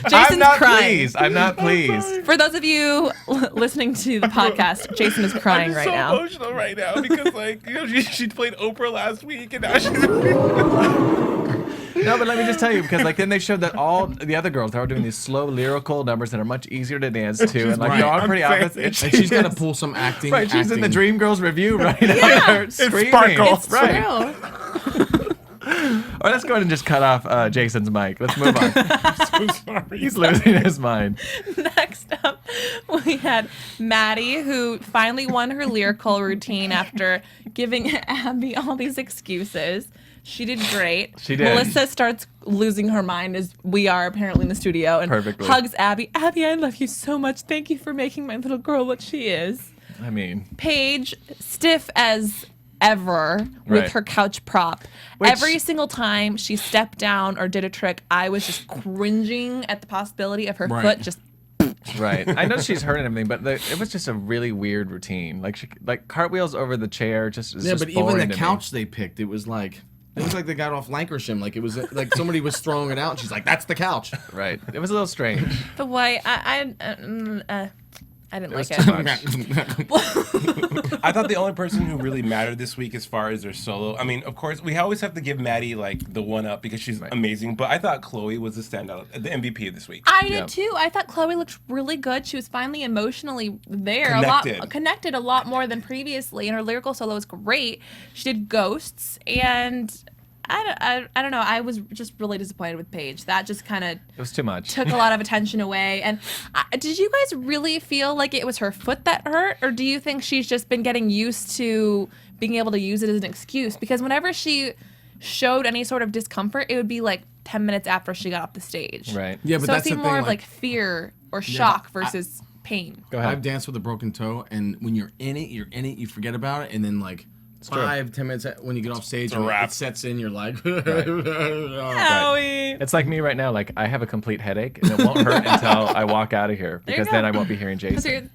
[SPEAKER 3] Jason's crying.
[SPEAKER 5] I'm not pleased.
[SPEAKER 3] For those of you listening to the podcast, Jason is crying
[SPEAKER 4] I'm
[SPEAKER 3] right
[SPEAKER 4] so
[SPEAKER 3] now.
[SPEAKER 4] emotional right now because she played Oprah last week and now she's.
[SPEAKER 5] No, but let me just tell you, because then they showed that all the other girls are doing these slow lyrical numbers that are much easier to dance to, and they're all pretty opposite.
[SPEAKER 6] And she's got to pull some acting.
[SPEAKER 5] Right, she's in the
[SPEAKER 6] acting.
[SPEAKER 5] Dreamgirls review right now.
[SPEAKER 4] It's
[SPEAKER 5] Screaming.
[SPEAKER 4] sparkle.
[SPEAKER 3] It's true.
[SPEAKER 5] All right, let's go ahead and just cut off Jason's mic. Let's move on.
[SPEAKER 4] I'm so sorry.
[SPEAKER 5] He's losing his mind.
[SPEAKER 3] Next up, we had Maddie, who finally won her lyrical routine after giving Abby all these excuses. She did great.
[SPEAKER 5] She did.
[SPEAKER 3] Melissa starts losing her mind, as we are apparently in the studio, and
[SPEAKER 5] Perfectly.
[SPEAKER 3] hugs Abby. Abby, I love you so much. Thank you for making my little girl what she is.
[SPEAKER 5] I mean,
[SPEAKER 3] Paige, stiff as ever with
[SPEAKER 5] Right.
[SPEAKER 3] her couch prop.
[SPEAKER 5] Which-
[SPEAKER 3] Every single time she stepped down or did a trick, I was just cringing at the possibility of her
[SPEAKER 6] Right.
[SPEAKER 3] foot just.
[SPEAKER 5] right. I know she's hurt and everything, but it was just a really weird routine. Like cartwheels over the chair. Just
[SPEAKER 6] Yeah,
[SPEAKER 5] just
[SPEAKER 6] but even
[SPEAKER 5] boring
[SPEAKER 6] the
[SPEAKER 5] to me.
[SPEAKER 6] couch they picked, it was like. It was like they got off Lancashire. Like it was like somebody was throwing it out. And she's like, "That's the couch."
[SPEAKER 5] Right. It was a little strange.
[SPEAKER 3] The way I didn't like it.
[SPEAKER 4] I thought the only person who really mattered this week as far as their solo. I mean, of course, we always have to give Maddie the one up because she's amazing. But I thought Chloe was the standout, the MVP of this week.
[SPEAKER 3] I did too. I thought Chloe looked really good. She was finally emotionally there, connected a lot more than previously, and her lyrical solo was great. She did Ghosts, and I don't know. I was just really disappointed with Paige. That just kind of
[SPEAKER 5] It was too much.
[SPEAKER 3] took a lot of attention away. And did you guys really feel like it was her foot that hurt, or do you think she's just been getting used to being able to use it as an excuse? Because whenever she showed any sort of discomfort, it would be like 10 minutes after she got off the stage.
[SPEAKER 5] Right.
[SPEAKER 6] Yeah, but
[SPEAKER 3] So it
[SPEAKER 6] that's the
[SPEAKER 3] seemed
[SPEAKER 6] thing.
[SPEAKER 3] more of like fear or shock versus pain.
[SPEAKER 5] Go ahead.
[SPEAKER 6] I've danced with a broken toe, and when you're in it, you forget about it, and then like 5-10 minutes when you get off stage,
[SPEAKER 4] a wrap.
[SPEAKER 6] it sets in. You're like,
[SPEAKER 3] Owie.
[SPEAKER 5] It's like me right now. Like I have a complete headache, and it won't hurt until I walk out of here
[SPEAKER 3] There you
[SPEAKER 5] because then
[SPEAKER 3] go.
[SPEAKER 5] I won't be hearing Jason.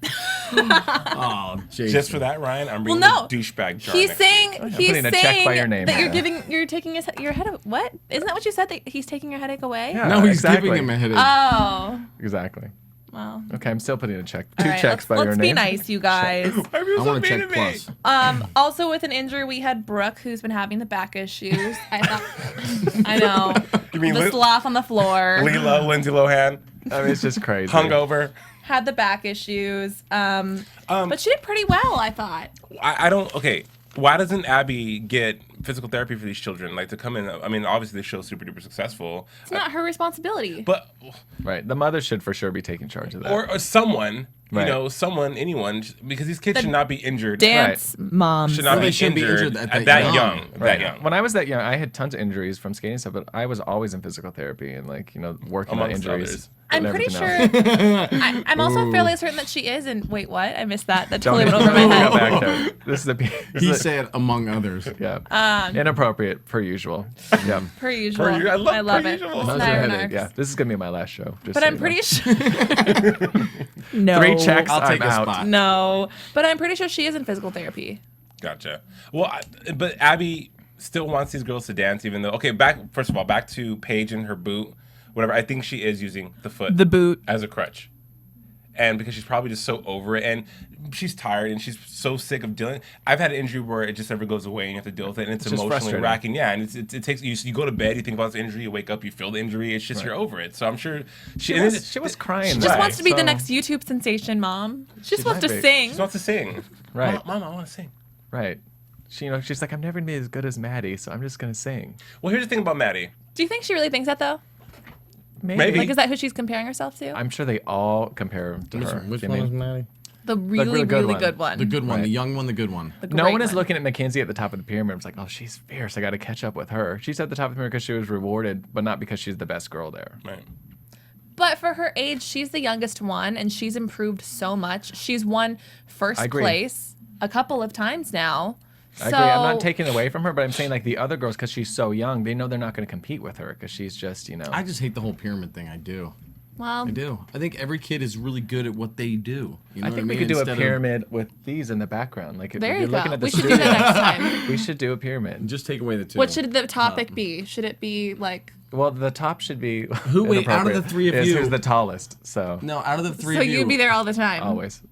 [SPEAKER 6] oh, Jason.
[SPEAKER 4] Just for that, Ryan, I'm reading
[SPEAKER 3] no.
[SPEAKER 4] the douchebag jar.
[SPEAKER 3] He's
[SPEAKER 4] next
[SPEAKER 3] saying
[SPEAKER 5] putting a check by your name,
[SPEAKER 3] that
[SPEAKER 5] yeah.
[SPEAKER 3] you're taking your head. What? Isn't that what you said? That he's taking your headache away?
[SPEAKER 5] Yeah.
[SPEAKER 6] No, he's
[SPEAKER 5] exactly.
[SPEAKER 6] giving him a headache.
[SPEAKER 3] Oh.
[SPEAKER 5] Exactly.
[SPEAKER 3] Well.
[SPEAKER 5] Okay, I'm still putting a check.
[SPEAKER 3] All
[SPEAKER 5] Two
[SPEAKER 3] right,
[SPEAKER 5] checks by your
[SPEAKER 3] let's
[SPEAKER 5] name.
[SPEAKER 3] be nice, you guys.
[SPEAKER 4] Why are you
[SPEAKER 6] I
[SPEAKER 4] so
[SPEAKER 6] want to
[SPEAKER 4] mean
[SPEAKER 6] check
[SPEAKER 4] to me?
[SPEAKER 6] plus.
[SPEAKER 3] Also with an injury, we had Brooke, who's been having the back issues. I know.
[SPEAKER 4] You mean
[SPEAKER 3] The sloth on the floor.
[SPEAKER 4] Leela, Lindsay Lohan,
[SPEAKER 5] I mean, it's just crazy.
[SPEAKER 4] hungover?
[SPEAKER 3] Had the back issues. But she did pretty well, I thought.
[SPEAKER 4] I don't. Okay, why doesn't Abby get physical therapy for these children? Like to come in. I mean, obviously the show's super duper successful,
[SPEAKER 3] It's not her responsibility.
[SPEAKER 4] but
[SPEAKER 5] Right. The mother should for sure be taking charge of that.
[SPEAKER 4] or someone.
[SPEAKER 5] Right.
[SPEAKER 4] You know, someone, anyone, because these kids should not be injured.
[SPEAKER 3] Dance moms.
[SPEAKER 4] Should not
[SPEAKER 6] Well, they
[SPEAKER 4] be
[SPEAKER 6] shouldn't be
[SPEAKER 4] injured,
[SPEAKER 6] injured
[SPEAKER 4] at that young.
[SPEAKER 5] Right.
[SPEAKER 4] That young.
[SPEAKER 5] When I was that young, I had tons of injuries from skating stuff, but I was always in physical therapy and working on
[SPEAKER 4] Amongst
[SPEAKER 5] injuries.
[SPEAKER 4] others.
[SPEAKER 3] I'm
[SPEAKER 5] and
[SPEAKER 3] pretty
[SPEAKER 5] everything else.
[SPEAKER 3] sure. I'm also fairly certain that she is. And wait, what? I missed that. That
[SPEAKER 5] Don't
[SPEAKER 3] totally went
[SPEAKER 5] even
[SPEAKER 3] over my
[SPEAKER 5] go
[SPEAKER 3] head.
[SPEAKER 5] back there. This is the.
[SPEAKER 6] He said, among others.
[SPEAKER 5] Yeah. Inappropriate per usual. Yeah.
[SPEAKER 3] Per usual.
[SPEAKER 4] I love per
[SPEAKER 3] it.
[SPEAKER 4] usual.
[SPEAKER 3] It's
[SPEAKER 6] How's
[SPEAKER 3] not
[SPEAKER 6] your
[SPEAKER 3] even
[SPEAKER 6] headache?
[SPEAKER 3] ours.
[SPEAKER 5] Yeah. This is gonna be my last show. Just
[SPEAKER 3] But
[SPEAKER 5] so
[SPEAKER 3] I'm
[SPEAKER 5] you know.
[SPEAKER 3] pretty sure. No.
[SPEAKER 5] 3 checks.
[SPEAKER 6] I'll take
[SPEAKER 5] I'm
[SPEAKER 6] a
[SPEAKER 5] out.
[SPEAKER 6] spot.
[SPEAKER 3] No. But I'm pretty sure she is in physical therapy.
[SPEAKER 4] Gotcha. Well, but Abby still wants these girls to dance, even though. Okay, first of all, back to Paige and her boot, whatever. I think she is using the foot,
[SPEAKER 3] The boot.
[SPEAKER 4] as a crutch, and because she's probably just so over it, and she's tired, and she's so sick of dealing. I've had an injury where it just never goes away, and you have to deal with it, and it's
[SPEAKER 5] just
[SPEAKER 4] emotionally
[SPEAKER 5] frustrating.
[SPEAKER 4] racking. Yeah, and it takes you go to bed, you think about this injury, you wake up, you feel the injury. It's just you're over it. So I'm sure
[SPEAKER 5] She was crying.
[SPEAKER 3] She just
[SPEAKER 5] right,
[SPEAKER 3] wants to be the
[SPEAKER 5] so-
[SPEAKER 3] next YouTube sensation, Mom. She just wants
[SPEAKER 5] might
[SPEAKER 3] to
[SPEAKER 5] be.
[SPEAKER 3] sing.
[SPEAKER 4] she wants to sing.
[SPEAKER 5] Right.
[SPEAKER 4] Mom, I want to sing.
[SPEAKER 5] Right. She's like, I'm never gonna be as good as Maddie, so I'm just gonna sing.
[SPEAKER 4] Well, here's the thing about Maddie.
[SPEAKER 3] Do you think she really thinks that, though?
[SPEAKER 4] Maybe.
[SPEAKER 3] Like, is that who she's comparing herself to?
[SPEAKER 5] I'm sure they all compare to her.
[SPEAKER 6] Which
[SPEAKER 5] You
[SPEAKER 6] one
[SPEAKER 5] mean?
[SPEAKER 6] is Maddie?
[SPEAKER 3] The really good one.
[SPEAKER 6] The good one,
[SPEAKER 5] Right.
[SPEAKER 6] the young one, the good one.
[SPEAKER 3] The
[SPEAKER 5] No
[SPEAKER 3] great
[SPEAKER 5] one is
[SPEAKER 3] one.
[SPEAKER 5] looking at Mackenzie at the top of the pyramid. It's like, oh, she's fierce. I got to catch up with her. She's at the top of the pyramid because she was rewarded, but not because she's the best girl there.
[SPEAKER 4] Right.
[SPEAKER 3] But for her age, she's the youngest one, and she's improved so much. She's won first
[SPEAKER 5] I agree.
[SPEAKER 3] place a couple of times now.
[SPEAKER 5] I agree. I'm not taking it away from her, but I'm saying like the other girls, because she's so young, they know they're not going to compete with her because she's just, you know.
[SPEAKER 6] I just hate the whole pyramid thing. I do.
[SPEAKER 3] Well,
[SPEAKER 6] I do. I think every kid is really good at what they do. You know
[SPEAKER 5] I
[SPEAKER 6] what
[SPEAKER 5] think we
[SPEAKER 6] mean?
[SPEAKER 5] could do a
[SPEAKER 6] Instead of
[SPEAKER 5] pyramid with these in the background. Like if
[SPEAKER 3] there
[SPEAKER 5] you're
[SPEAKER 3] you
[SPEAKER 5] looking
[SPEAKER 3] go.
[SPEAKER 5] at the
[SPEAKER 3] We should do
[SPEAKER 5] studio,
[SPEAKER 3] that next time.
[SPEAKER 5] we should do a pyramid.
[SPEAKER 6] Just take away the two.
[SPEAKER 3] What should the topic be? Should it be like?
[SPEAKER 5] Well, the top should be
[SPEAKER 6] Wait, out of the
[SPEAKER 5] inappropriate,
[SPEAKER 6] three of
[SPEAKER 5] is
[SPEAKER 6] you-
[SPEAKER 5] who's the tallest. So
[SPEAKER 6] No, out of the three
[SPEAKER 3] So
[SPEAKER 6] of you.
[SPEAKER 3] you'd be there all the time.
[SPEAKER 5] always.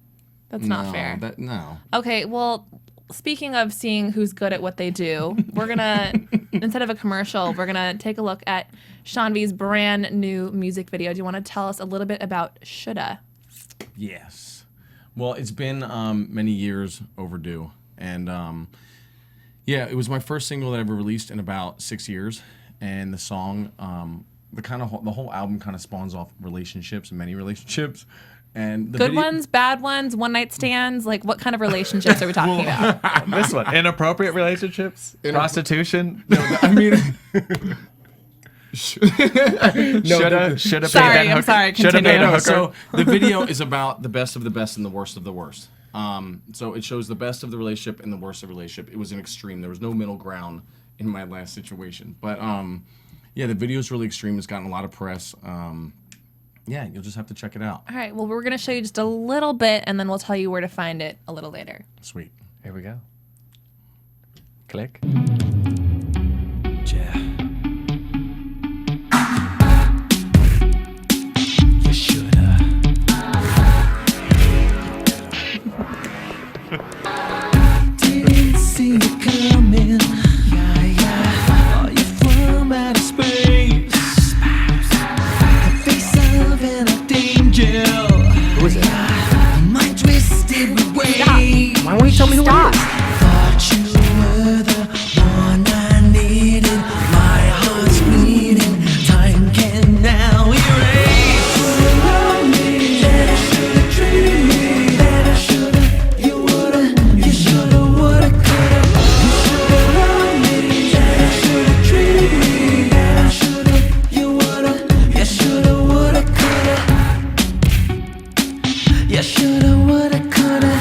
[SPEAKER 3] That's not fair.
[SPEAKER 6] No.
[SPEAKER 3] Okay, well, speaking of seeing who's good at what they do, we're gonna instead of a commercial, we're gonna take a look at Shawn V's brand new music video. Do you want to tell us a little bit about Shoulda?
[SPEAKER 6] Yes. Well, it's been many years overdue, and yeah, it was my first single that I ever released in about 6 years, and the song, the whole album kind of spawns off relationships, many relationships, and the
[SPEAKER 3] Good
[SPEAKER 6] video-
[SPEAKER 3] ones, bad ones, one night stands. Like, what kind of relationships are we talking about?
[SPEAKER 5] This one, inappropriate relationships, prostitution.
[SPEAKER 6] I mean.
[SPEAKER 5] Shoulda
[SPEAKER 3] Sorry, I'm sorry.
[SPEAKER 5] Shoulda paid
[SPEAKER 3] Continue.
[SPEAKER 5] a hooker.
[SPEAKER 6] So the video is about the best of the best and the worst of the worst. So it shows the best of the relationship and the worst of the relationship. It was an extreme. There was no middle ground in my last situation. But yeah, the video is really extreme. It's gotten a lot of press. Yeah, you'll just have to check it out.
[SPEAKER 3] All right, well, we're gonna show you just a little bit, and then we'll tell you where to find it a little later.
[SPEAKER 6] Sweet.
[SPEAKER 5] Here we go. Click.
[SPEAKER 8] Yeah. You shoulda. Didn't see it coming. Yeah, yeah. Are you from outer space? The face of an danger. Who is it? Mind twisted with waves.
[SPEAKER 5] Why won't you tell me who it is?
[SPEAKER 8] Thought you were the one I needed. My heart's bleeding. Time can now erase. Love me. That I should've treated me. That I should've. You would've. You should've. Woulda. Coulda. You should've loved me. That I should've treated me. That I should've. You would've. You should've. Woulda. Coulda. You should've. Woulda. Coulda.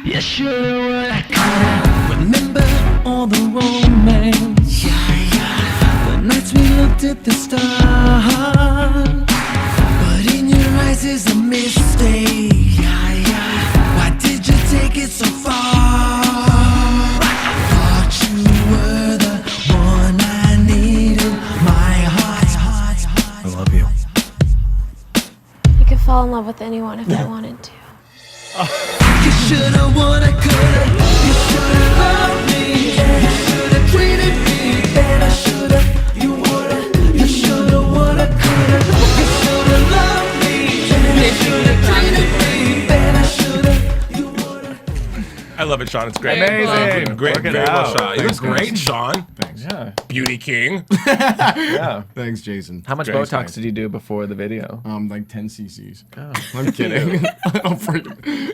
[SPEAKER 8] You shoulda, woulda, coulda. Remember all the romance. Yeah, yeah. The nights we looked at the stars. But in your eyes is a mistake. Yeah, yeah. Why did you take it so far? I thought you were the one I needed. My heart.
[SPEAKER 5] I love you.
[SPEAKER 9] I could fall in love with anyone if I wanted to.
[SPEAKER 8] You shoulda, woulda, coulda. You shoulda loved me. You shoulda treated me. Then I shoulda. You woulda. You shoulda, woulda, coulda. You shoulda loved me. You shoulda treated me. Then I shoulda. You woulda.
[SPEAKER 4] I love it, Shawn. It's great.
[SPEAKER 3] Very cool.
[SPEAKER 5] Amazing.
[SPEAKER 4] Great,
[SPEAKER 5] Work it
[SPEAKER 4] very well
[SPEAKER 5] out.
[SPEAKER 4] shot. You look great, Shawn.
[SPEAKER 6] Thanks.
[SPEAKER 5] Yeah.
[SPEAKER 4] Beauty king.
[SPEAKER 5] Yeah.
[SPEAKER 6] Thanks, Jason.
[SPEAKER 5] How much
[SPEAKER 6] Thanks,
[SPEAKER 5] Botox
[SPEAKER 6] guys.
[SPEAKER 5] did you do before the video?
[SPEAKER 6] Like 10 cc's.
[SPEAKER 5] Oh.
[SPEAKER 6] I'm kidding. I'm freaking.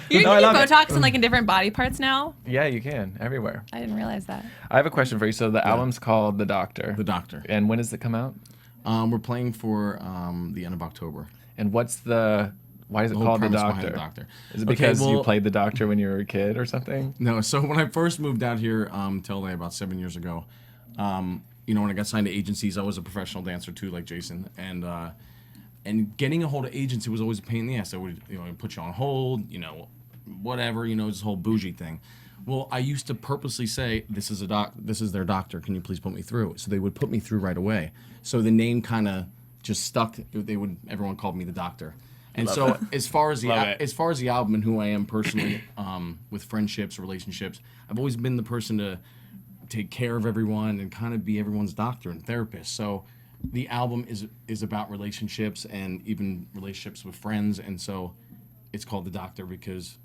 [SPEAKER 3] You
[SPEAKER 5] No, I
[SPEAKER 3] can
[SPEAKER 5] love
[SPEAKER 3] do Botox in like in different body parts now.
[SPEAKER 5] Yeah, you can. Everywhere.
[SPEAKER 3] I didn't realize that.
[SPEAKER 5] I have a question for you. So the album's called The Doctor.
[SPEAKER 6] The Doctor.
[SPEAKER 5] And when does it come out?
[SPEAKER 6] We're playing for the end of October.
[SPEAKER 5] And why is it
[SPEAKER 6] The whole
[SPEAKER 5] called The
[SPEAKER 6] premise behind
[SPEAKER 5] Doctor?
[SPEAKER 6] The Doctor.
[SPEAKER 5] Is it
[SPEAKER 6] Okay,
[SPEAKER 5] because you
[SPEAKER 6] well-
[SPEAKER 5] played the doctor when you were a kid or something?
[SPEAKER 6] No, so when I first moved out here to LA about 7 years ago, you know, when I got signed to agencies, I was a professional dancer too, like Jason, and getting a hold of agents, it was always a pain in the ass. They would, you know, put you on hold, you know, whatever, you know, this whole bougie thing. Well, I used to purposely say, this is their doctor. Can you please put me through? So they would put me through right away. So the name kind of just stuck. Everyone called me the Doctor. And so as far as the album and who I am personally, with friendships, relationships, I've always been the person to take care of everyone and kind of be everyone's doctor and therapist. So the album is about relationships and even relationships with friends. And so it's called The Doctor because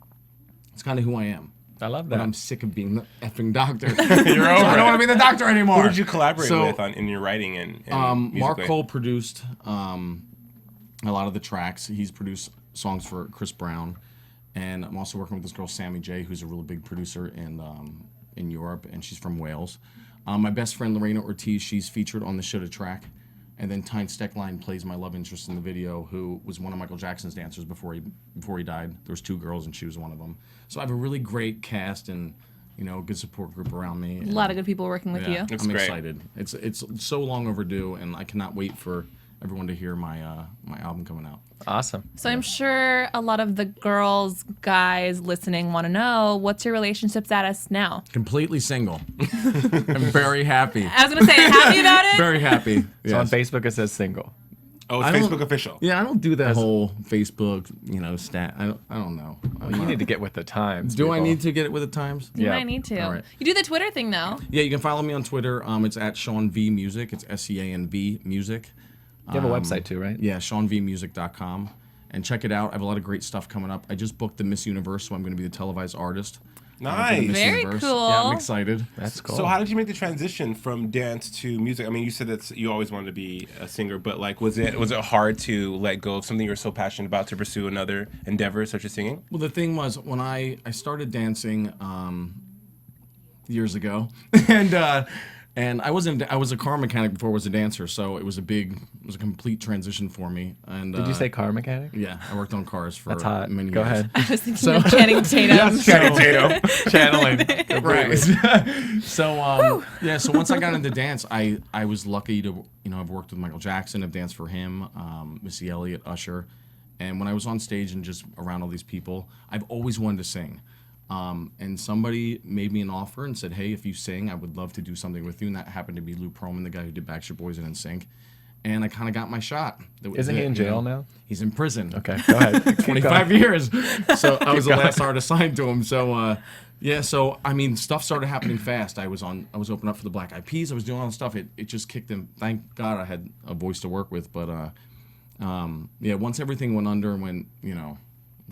[SPEAKER 6] it's kind of who I am.
[SPEAKER 5] I love
[SPEAKER 6] But
[SPEAKER 5] that.
[SPEAKER 6] I'm sick of being the effing doctor.
[SPEAKER 4] You're over
[SPEAKER 6] I don't want to be the doctor anymore.
[SPEAKER 4] Who did you collaborate
[SPEAKER 6] So,
[SPEAKER 4] with in your writing and
[SPEAKER 6] Mark
[SPEAKER 4] musically?
[SPEAKER 6] Cole produced a lot of the tracks. He's produced songs for Chris Brown, and I'm also working with this girl Sammy J, who's a really big producer in Europe, and she's from Wales. My best friend Lorena Ortiz, she's featured on the Shoulda track, and then Tyne Steckline plays my love interest in the video, who was one of Michael Jackson's dancers before he died. There was 2 girls, and she was one of them. So I have a really great cast and a good support group around me.
[SPEAKER 3] A lot of good people working with you.
[SPEAKER 6] I'm excited. It's so long overdue, and I cannot wait for everyone to hear my album coming out.
[SPEAKER 5] Awesome.
[SPEAKER 3] So I'm sure a lot of the girls, guys listening want to know, what's your relationship status now?
[SPEAKER 6] Completely single. I'm very happy.
[SPEAKER 3] I was going to say, happy about it?
[SPEAKER 6] Very happy.
[SPEAKER 5] So on
[SPEAKER 6] Yes.
[SPEAKER 5] Facebook it says single.
[SPEAKER 4] Oh, it's
[SPEAKER 6] I don't-
[SPEAKER 4] Facebook official.
[SPEAKER 6] Yeah, I don't do that whole Facebook, stat. I don't know.
[SPEAKER 5] You need to get with the times.
[SPEAKER 6] Do I
[SPEAKER 5] people.
[SPEAKER 6] need to get it with the times?
[SPEAKER 3] You
[SPEAKER 5] Yeah.
[SPEAKER 3] might need to.
[SPEAKER 6] All right.
[SPEAKER 3] You do the Twitter thing, though.
[SPEAKER 6] Yeah, you can follow me on Twitter. It's at Shawn V Music. It's SEANV Music.
[SPEAKER 5] You have a website too, right?
[SPEAKER 6] Yeah, ShawnVmusic.com. And check it out. I have a lot of great stuff coming up. I just booked the Miss Universe, so I'm going to be the televised artist. For the
[SPEAKER 4] Nice.
[SPEAKER 6] Miss
[SPEAKER 3] Very
[SPEAKER 6] Universe.
[SPEAKER 3] cool.
[SPEAKER 6] Yeah, I'm excited.
[SPEAKER 5] That's cool.
[SPEAKER 4] So how did you make the transition from dance to music? I mean, you said that you always wanted to be a singer, but like, was it hard to let go of something you were so passionate about to pursue another endeavor such as singing?
[SPEAKER 6] Well, the thing was, when I started dancing years ago, and I was a car mechanic before I was a dancer, so it was a complete transition for me. And
[SPEAKER 5] Did you say car mechanic?
[SPEAKER 6] Yeah, I worked on cars for
[SPEAKER 5] That's hot.
[SPEAKER 6] many
[SPEAKER 5] Go
[SPEAKER 6] years.
[SPEAKER 5] ahead.
[SPEAKER 3] I was thinking of Channing Tatum.
[SPEAKER 4] Channing Tatum.
[SPEAKER 5] Channeling.
[SPEAKER 6] Right. So so once I got into dance, I was lucky to I've worked with Michael Jackson, I've danced for him, Missy Elliott, Usher, and when I was on stage and just around all these people, I've always wanted to sing. And somebody made me an offer and said, "Hey, if you sing, I would love to do something with you." And that happened to be Lou Pearlman, the guy who did Backstreet Boys and NSYNC. And I kind of got my shot. That was
[SPEAKER 5] Isn't he
[SPEAKER 6] it,
[SPEAKER 5] in
[SPEAKER 6] you know?
[SPEAKER 5] jail now?
[SPEAKER 6] He's in prison.
[SPEAKER 5] Okay, go ahead.
[SPEAKER 6] 25 years. So I was the
[SPEAKER 5] going.
[SPEAKER 6] last artist assigned to him. So so I mean, stuff started happening fast. I was opening up for the Black Eyed Peas. I was doing all the stuff. It just kicked in. Thank God I had a voice to work with. But once everything went under and went,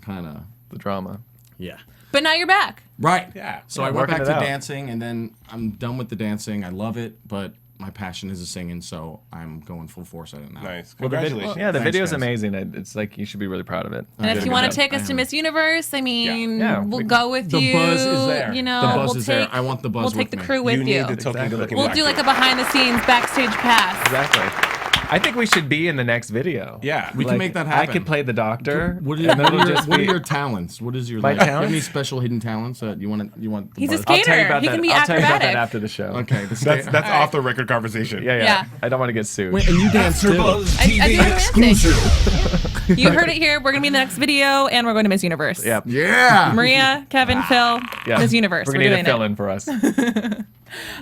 [SPEAKER 6] kind of
[SPEAKER 5] The drama.
[SPEAKER 6] yeah.
[SPEAKER 3] But now you're back.
[SPEAKER 6] Right.
[SPEAKER 4] Yeah.
[SPEAKER 6] So
[SPEAKER 5] Yeah,
[SPEAKER 6] I went
[SPEAKER 5] working
[SPEAKER 6] back
[SPEAKER 5] it
[SPEAKER 6] to
[SPEAKER 5] out.
[SPEAKER 6] dancing, and then I'm done with the dancing. I love it, but my passion is the singing, so I'm going full force at it now.
[SPEAKER 4] Nice.
[SPEAKER 5] Well, the
[SPEAKER 4] Congratulations.
[SPEAKER 5] yeah, the
[SPEAKER 6] Thanks,
[SPEAKER 5] video's
[SPEAKER 6] guys.
[SPEAKER 5] amazing. It's like you should be really proud of it.
[SPEAKER 3] And if you want to take us
[SPEAKER 6] I
[SPEAKER 3] to
[SPEAKER 6] am.
[SPEAKER 3] Miss Universe, I mean,
[SPEAKER 5] Yeah,
[SPEAKER 3] we'll
[SPEAKER 5] we-
[SPEAKER 3] go with
[SPEAKER 6] The
[SPEAKER 3] you.
[SPEAKER 6] buzz is there.
[SPEAKER 3] You know,
[SPEAKER 6] The buzz
[SPEAKER 3] we'll
[SPEAKER 6] is
[SPEAKER 3] take,
[SPEAKER 6] there. I want the buzz
[SPEAKER 3] We'll take
[SPEAKER 6] with
[SPEAKER 3] the
[SPEAKER 6] me.
[SPEAKER 3] crew with
[SPEAKER 4] You
[SPEAKER 3] you.
[SPEAKER 4] need the token good looking
[SPEAKER 3] We'll
[SPEAKER 4] black
[SPEAKER 3] do like a
[SPEAKER 4] girl.
[SPEAKER 3] behind the scenes backstage pass.
[SPEAKER 5] Exactly. I think we should be in the next video.
[SPEAKER 4] Yeah.
[SPEAKER 6] We can make that happen.
[SPEAKER 5] I could play the doctor.
[SPEAKER 6] What
[SPEAKER 5] and then it'll just
[SPEAKER 6] are
[SPEAKER 5] be-
[SPEAKER 6] your talents? What is your
[SPEAKER 5] My
[SPEAKER 6] like, do you have
[SPEAKER 5] talents?
[SPEAKER 6] any special hidden talents that you want? The
[SPEAKER 3] He's a
[SPEAKER 6] buzz?
[SPEAKER 3] skater.
[SPEAKER 5] I'll tell you about
[SPEAKER 3] He
[SPEAKER 5] that.
[SPEAKER 3] can be
[SPEAKER 5] I'll tell you about
[SPEAKER 3] acrobatic.
[SPEAKER 5] that after the show.
[SPEAKER 6] Okay,
[SPEAKER 4] That's off the record conversation.
[SPEAKER 5] Yeah.
[SPEAKER 3] Yeah.
[SPEAKER 5] I don't want to get sued.
[SPEAKER 6] Wait, and you dance too.
[SPEAKER 3] I do dancing. You heard it here. We're gonna be in the next video, and we're going to Miss Universe.
[SPEAKER 5] Yep.
[SPEAKER 6] Yeah.
[SPEAKER 3] Maria, Kevin, Phil,
[SPEAKER 5] Yeah.
[SPEAKER 3] Miss Universe.
[SPEAKER 5] We're
[SPEAKER 3] We're
[SPEAKER 5] gonna need
[SPEAKER 3] doing
[SPEAKER 5] a fill
[SPEAKER 3] it.
[SPEAKER 5] in for us.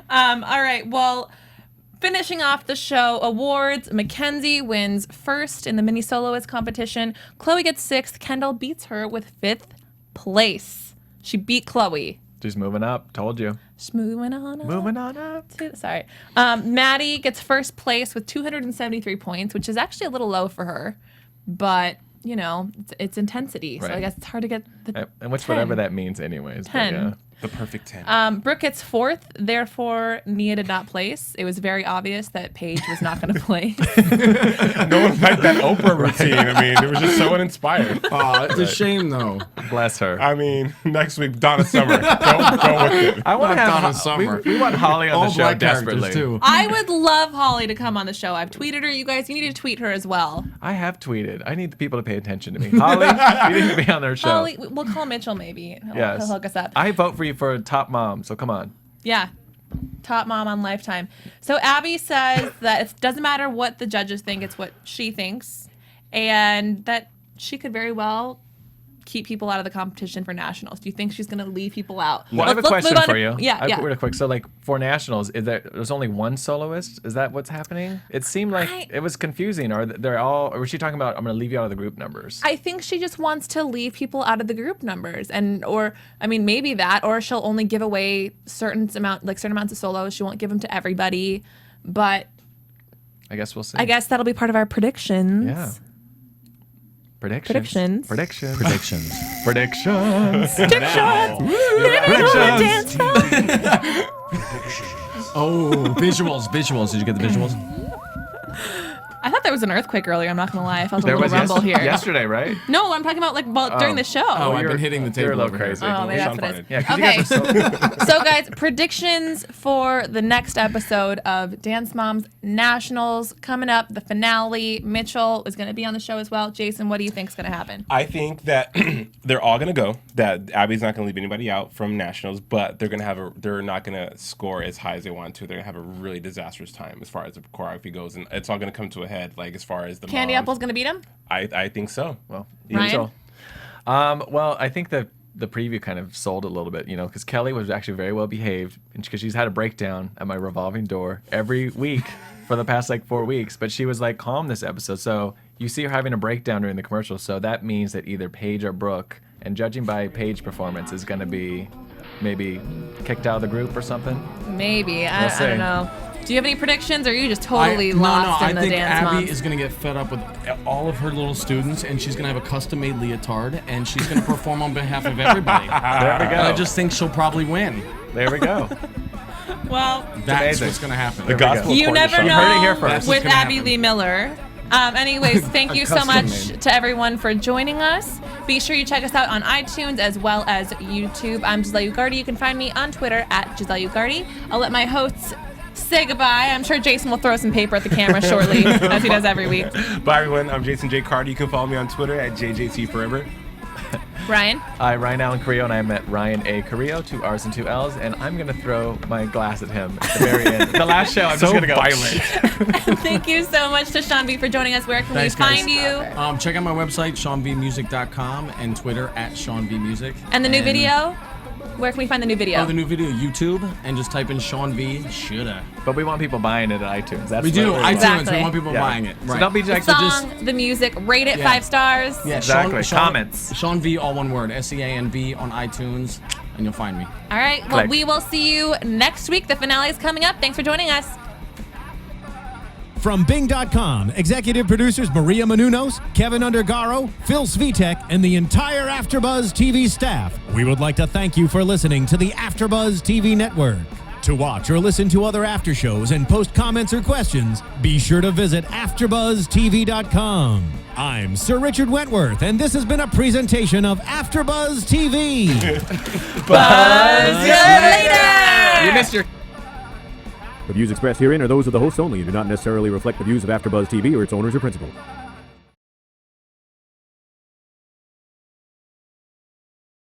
[SPEAKER 3] All right. Well, finishing off the show, awards. Mackenzie wins first in the mini soloist competition. Chloe gets 6th. Kendall beats her with 5th place. She beat Chloe.
[SPEAKER 5] Just moving up. Told you.
[SPEAKER 3] Just moving on up.
[SPEAKER 5] Moving on up.
[SPEAKER 3] Sorry. Maddie gets first place with 273 points, which is actually a little low for her. But, it's intensity. So I
[SPEAKER 5] Right.
[SPEAKER 3] guess it's hard to get the
[SPEAKER 5] And which
[SPEAKER 3] 10.
[SPEAKER 5] whatever that means, anyways. but
[SPEAKER 3] 10.
[SPEAKER 5] yeah.
[SPEAKER 4] The perfect 10.
[SPEAKER 3] Brooke gets 4th, therefore Nia did not place. It was very obvious that Paige was not going to place.
[SPEAKER 4] No one liked that Oprah routine. I mean, it was just so uninspired.
[SPEAKER 6] It's a shame though.
[SPEAKER 5] Bless her.
[SPEAKER 4] I mean, next week, Donna Summer. Go with it.
[SPEAKER 5] I want to
[SPEAKER 6] Not
[SPEAKER 5] have
[SPEAKER 6] Donna Summer.
[SPEAKER 5] We want Holly on
[SPEAKER 6] All
[SPEAKER 5] the show
[SPEAKER 6] black characters
[SPEAKER 5] desperately.
[SPEAKER 6] too.
[SPEAKER 3] I would love Holly to come on the show. I've tweeted her. You guys, you need to tweet her as well.
[SPEAKER 5] I have tweeted. I need the people to pay attention to me. Holly, you need to be on their show.
[SPEAKER 3] Holly, we'll call Mitchell maybe.
[SPEAKER 5] Yes.
[SPEAKER 3] He'll hook us up.
[SPEAKER 5] I vote for you for a top mom, so come on.
[SPEAKER 3] Yeah. Top mom on Lifetime. So Abby says that it doesn't matter what the judges think, it's what she thinks. And that she could very well keep people out of the competition for nationals. Do you think she's going to leave people out?
[SPEAKER 5] Well, I have a
[SPEAKER 3] Let's
[SPEAKER 5] question
[SPEAKER 3] move on
[SPEAKER 5] for
[SPEAKER 3] to-
[SPEAKER 5] you.
[SPEAKER 3] Yeah, yeah.
[SPEAKER 5] Real quick. So, like, for nationals, there's only one soloist? Is that what's happening? It seemed like it was confusing. Or or was she talking about, I'm going to leave you out of the group numbers?
[SPEAKER 3] I think she just wants to leave people out of the group numbers, maybe that, or she'll only give away certain amounts of solos. She won't give them to everybody, but
[SPEAKER 5] I guess we'll see.
[SPEAKER 3] I guess that'll be part of our predictions.
[SPEAKER 5] Yeah. Predictions.
[SPEAKER 3] Predictions.
[SPEAKER 6] Predictions.
[SPEAKER 5] Predictions.
[SPEAKER 3] Dance
[SPEAKER 6] Oh, visuals. Did you get the visuals?
[SPEAKER 3] I thought there there was an earthquake earlier. I'm not gonna lie. I felt a
[SPEAKER 5] There
[SPEAKER 3] little
[SPEAKER 5] was
[SPEAKER 3] rumble here.
[SPEAKER 5] yesterday, right?
[SPEAKER 3] No, I'm talking about during the show.
[SPEAKER 6] Oh, I've been hitting the table.
[SPEAKER 5] You're a little
[SPEAKER 6] over here.
[SPEAKER 5] crazy.
[SPEAKER 3] Oh, maybe
[SPEAKER 4] Shawn
[SPEAKER 3] that's what it is.
[SPEAKER 4] farted.
[SPEAKER 5] Yeah, 'cause you guys
[SPEAKER 3] Okay.
[SPEAKER 5] are so
[SPEAKER 3] So, guys, predictions for the next episode of Dance Moms Nationals coming up. The finale. Mitchell is going to be on the show as well. Jason, what do you think is going to happen?
[SPEAKER 4] I think that they're all gonna go. That Abby's not gonna leave anybody out from nationals, but they're not gonna score as high as they want to. They're gonna have a really disastrous time as far as the choreography goes, and it's all gonna come to a head. Like as far as the
[SPEAKER 3] Candy
[SPEAKER 4] moms.
[SPEAKER 3] Apple's going to beat him?
[SPEAKER 4] I think so.
[SPEAKER 5] well.
[SPEAKER 3] Ryan?
[SPEAKER 5] Well, I think the preview kind of sold a little bit, you know, because Kelly was actually very well behaved, and because she's had a breakdown at my revolving door every week for the past like 4 weeks, but she was like calm this episode. So you see her having a breakdown during the commercial, so that means that either Paige or Brooke, and judging by Paige's performance, is going to be maybe kicked out of the group or something.
[SPEAKER 3] Maybe. I
[SPEAKER 5] see.
[SPEAKER 3] don't know. Do you have any predictions, or are you just totally lost in the
[SPEAKER 6] I think
[SPEAKER 3] Dance
[SPEAKER 6] Abby
[SPEAKER 3] Moms?
[SPEAKER 6] is going to get fed up with all of her little students, and she's going to have a custom-made leotard, and she's going to perform on behalf of everybody.
[SPEAKER 5] There we go.
[SPEAKER 6] I just think she'll probably win.
[SPEAKER 5] There we go.
[SPEAKER 3] Well,
[SPEAKER 6] That's
[SPEAKER 5] amazing.
[SPEAKER 6] what's going to happen.
[SPEAKER 4] The gospel
[SPEAKER 3] you
[SPEAKER 4] according to
[SPEAKER 3] never
[SPEAKER 4] Shawn.
[SPEAKER 5] You heard it here
[SPEAKER 3] know
[SPEAKER 5] first.
[SPEAKER 3] with
[SPEAKER 6] That's what's
[SPEAKER 3] Abby
[SPEAKER 6] gonna
[SPEAKER 3] Lee Miller. Anyways, thank you so
[SPEAKER 6] Custom
[SPEAKER 3] much
[SPEAKER 6] made.
[SPEAKER 3] to everyone for joining us. Be sure you check us out on iTunes as well as YouTube. I'm Giselle Ugarte. You can find me on Twitter at Giselle Ugarte. I'll let my hosts say goodbye. I'm sure Jason will throw some paper at the camera shortly, as he does every week.
[SPEAKER 4] Bye everyone. I'm Jason J. Carter. You can follow me on Twitter at JJC Forever.
[SPEAKER 3] Ryan?
[SPEAKER 5] I'm Ryan Allen Carrillo, and I'm at Ryan A. Carrillo, 2 R's and 2 L's, and I'm going to throw my glass at him at the very end. The last show, I'm just
[SPEAKER 4] So
[SPEAKER 5] going to go.
[SPEAKER 4] violent.
[SPEAKER 3] Thank you so much to Shawn B for joining us. Where can
[SPEAKER 6] Thanks,
[SPEAKER 3] we
[SPEAKER 6] guys.
[SPEAKER 3] find you?
[SPEAKER 6] Check out my website, ShawnVmusic.com, and Twitter at ShawnVmusic.
[SPEAKER 3] And the new video? Where can we find the new video?
[SPEAKER 6] Oh, the new video, YouTube, and just type in Shawn V. Shoulda.
[SPEAKER 5] But we want people buying it at iTunes. That's
[SPEAKER 6] We do.
[SPEAKER 5] what
[SPEAKER 6] iTunes.
[SPEAKER 3] Exactly.
[SPEAKER 6] We want people
[SPEAKER 5] Yeah.
[SPEAKER 6] buying it.
[SPEAKER 5] So
[SPEAKER 6] Right.
[SPEAKER 5] don't be
[SPEAKER 3] the
[SPEAKER 5] like,
[SPEAKER 3] song, the music, rate it
[SPEAKER 6] Yeah.
[SPEAKER 3] 5 stars.
[SPEAKER 6] Yeah,
[SPEAKER 5] Exactly. Comments.
[SPEAKER 6] Shawn V, all one word. SEANV on iTunes, and you'll find me.
[SPEAKER 3] All right. Well,
[SPEAKER 5] Click.
[SPEAKER 3] we will see you next week. The finale is coming up. Thanks for joining us.
[SPEAKER 1] From Bing.com, executive producers Maria Menounos, Kevin Undergaro, Phil Svitek, and the entire AfterBuzz TV staff, we would like to thank you for listening to the AfterBuzz TV network. To watch or listen to other after shows and post comments or questions, be sure to visit AfterBuzzTV.com. I'm Sir Richard Wentworth, and this has been a presentation of AfterBuzz TV.
[SPEAKER 3] Buzz you later.
[SPEAKER 5] You missed your...
[SPEAKER 10] The views expressed herein are those of the hosts only and do not necessarily reflect the views of AfterBuzz TV or its owners or principals.